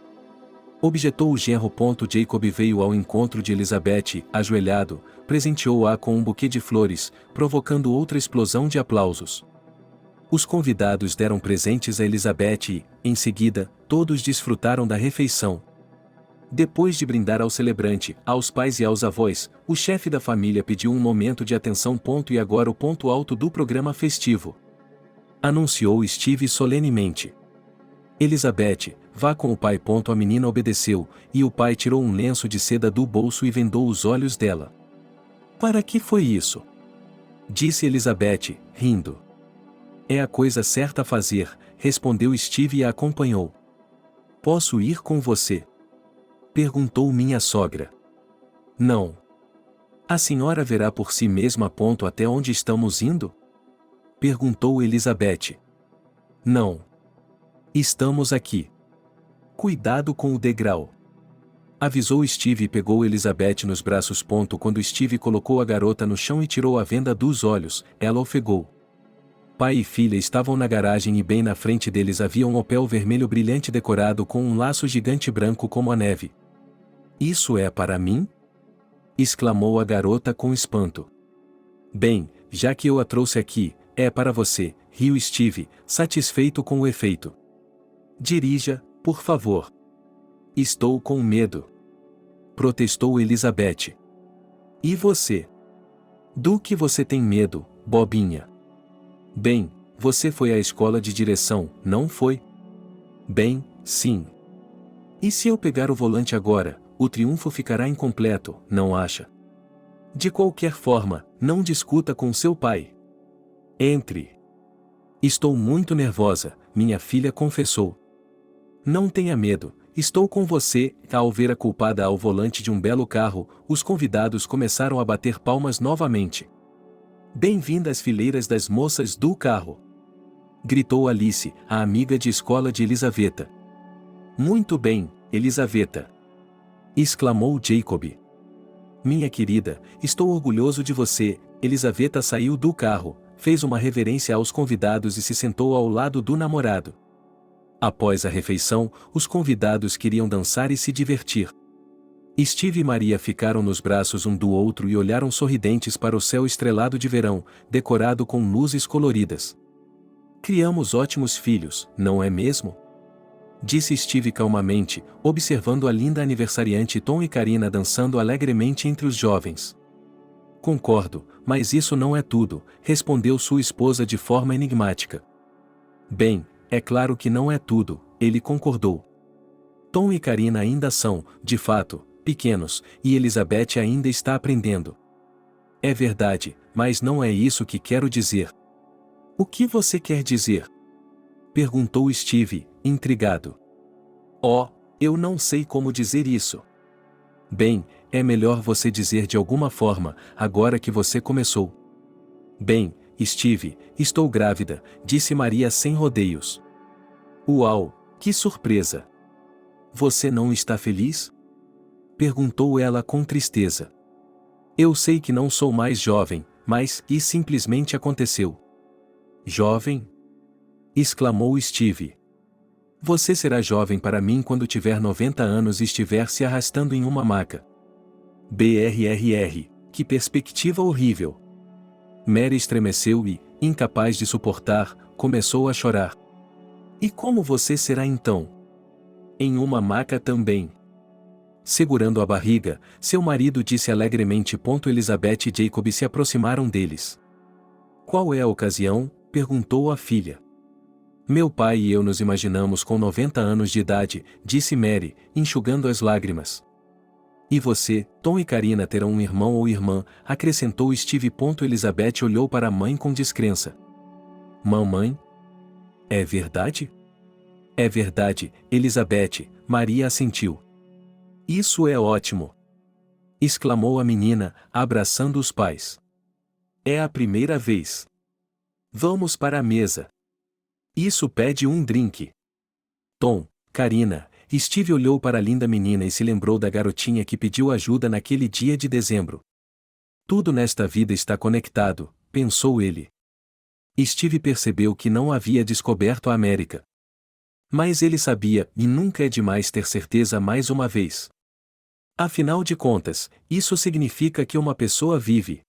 Objetou o genro. Jacob veio ao encontro de Elizabeth, ajoelhado, presenteou-a com um buquê de flores, provocando outra explosão de aplausos. Os convidados deram presentes a Elizabeth e, em seguida, todos desfrutaram da refeição. Depois de brindar ao celebrante, aos pais e aos avós, o chefe da família pediu um momento de atenção. E agora o ponto alto do programa festivo. Anunciou Steve solenemente. Elizabeth, vá com o pai. A menina obedeceu, e o pai tirou um lenço de seda do bolso e vendou os olhos dela. Para que foi isso? Disse Elizabeth, rindo. É a coisa certa a fazer, respondeu Steve e a acompanhou. Posso ir com você? Perguntou minha sogra. Não. A senhora verá por si mesma. Até onde estamos indo? Perguntou Elizabeth. Não. Estamos aqui. Cuidado com o degrau. Avisou Steve e pegou Elizabeth nos braços. Quando Steve colocou a garota no chão e tirou a venda dos olhos, ela ofegou. Pai e filha estavam na garagem e bem na frente deles havia um Opel vermelho brilhante decorado com um laço gigante branco como a neve. Isso é para mim? Exclamou a garota com espanto. Bem, já que eu a trouxe aqui, é para você, riu Steve, satisfeito com o efeito. Dirija, por favor. Estou com medo. Protestou Elizabeth. E você? Do que você tem medo, bobinha? Bem, você foi à escola de direção, não foi? Bem, sim. E se eu pegar o volante agora, o triunfo ficará incompleto, não acha? De qualquer forma, não discuta com seu pai. Entre. Estou muito nervosa, minha filha confessou. Não tenha medo, estou com você. Ao ver a culpada ao volante de um belo carro, os convidados começaram a bater palmas novamente. Bem-vinda às fileiras das moças do carro! Gritou Alice, a amiga de escola de Elisaveta. Muito bem, Elisaveta! Exclamou Jacob. Minha querida, estou orgulhoso de você. Elisaveta saiu do carro, fez uma reverência aos convidados e se sentou ao lado do namorado. Após a refeição, os convidados queriam dançar e se divertir. Steve e Maria ficaram nos braços um do outro e olharam sorridentes para o céu estrelado de verão, decorado com luzes coloridas. Criamos ótimos filhos, não é mesmo? Disse Steve calmamente, observando a linda aniversariante Tom e Karina dançando alegremente entre os jovens. Concordo, mas isso não é tudo, respondeu sua esposa de forma enigmática. Bem, é claro que não é tudo, ele concordou. Tom e Karina ainda são, de fato, pequenos, e Elizabeth ainda está aprendendo. É verdade, mas não é isso que quero dizer. O que você quer dizer? Perguntou Steve, intrigado. Oh, eu não sei como dizer isso. Bem, é melhor você dizer de alguma forma, agora que você começou. Bem, Steve, estou grávida, disse Maria sem rodeios. Uau, que surpresa! Você não está feliz? Perguntou ela com tristeza. Eu sei que não sou mais jovem, mas, e simplesmente aconteceu. Jovem? Exclamou Steve. Você será jovem para mim quando tiver 90 anos e estiver se arrastando em uma maca. Brrr, que perspectiva horrível. Mary estremeceu e, incapaz de suportar, começou a chorar. E como você será então? Em uma maca também. Segurando a barriga, seu marido disse alegremente. Elizabeth e Jacob se aproximaram deles. Qual é a ocasião? Perguntou a filha. Meu pai e eu nos imaginamos com 90 anos de idade, disse Mary, enxugando as lágrimas. E você, Tom e Karina terão um irmão ou irmã, acrescentou Steve. Elizabeth olhou para a mãe com descrença. Mamãe? É verdade? É verdade, Elizabeth, Maria assentiu. Isso é ótimo! Exclamou a menina, abraçando os pais. É a primeira vez. Vamos para a mesa. Isso pede um drink. Tom, Karina, Steve olhou para a linda menina e se lembrou da garotinha que pediu ajuda naquele dia de dezembro. Tudo nesta vida está conectado, pensou ele. Steve percebeu que não havia descoberto a América. Mas ele sabia, e nunca é demais ter certeza mais uma vez. Afinal de contas, isso significa que uma pessoa vive.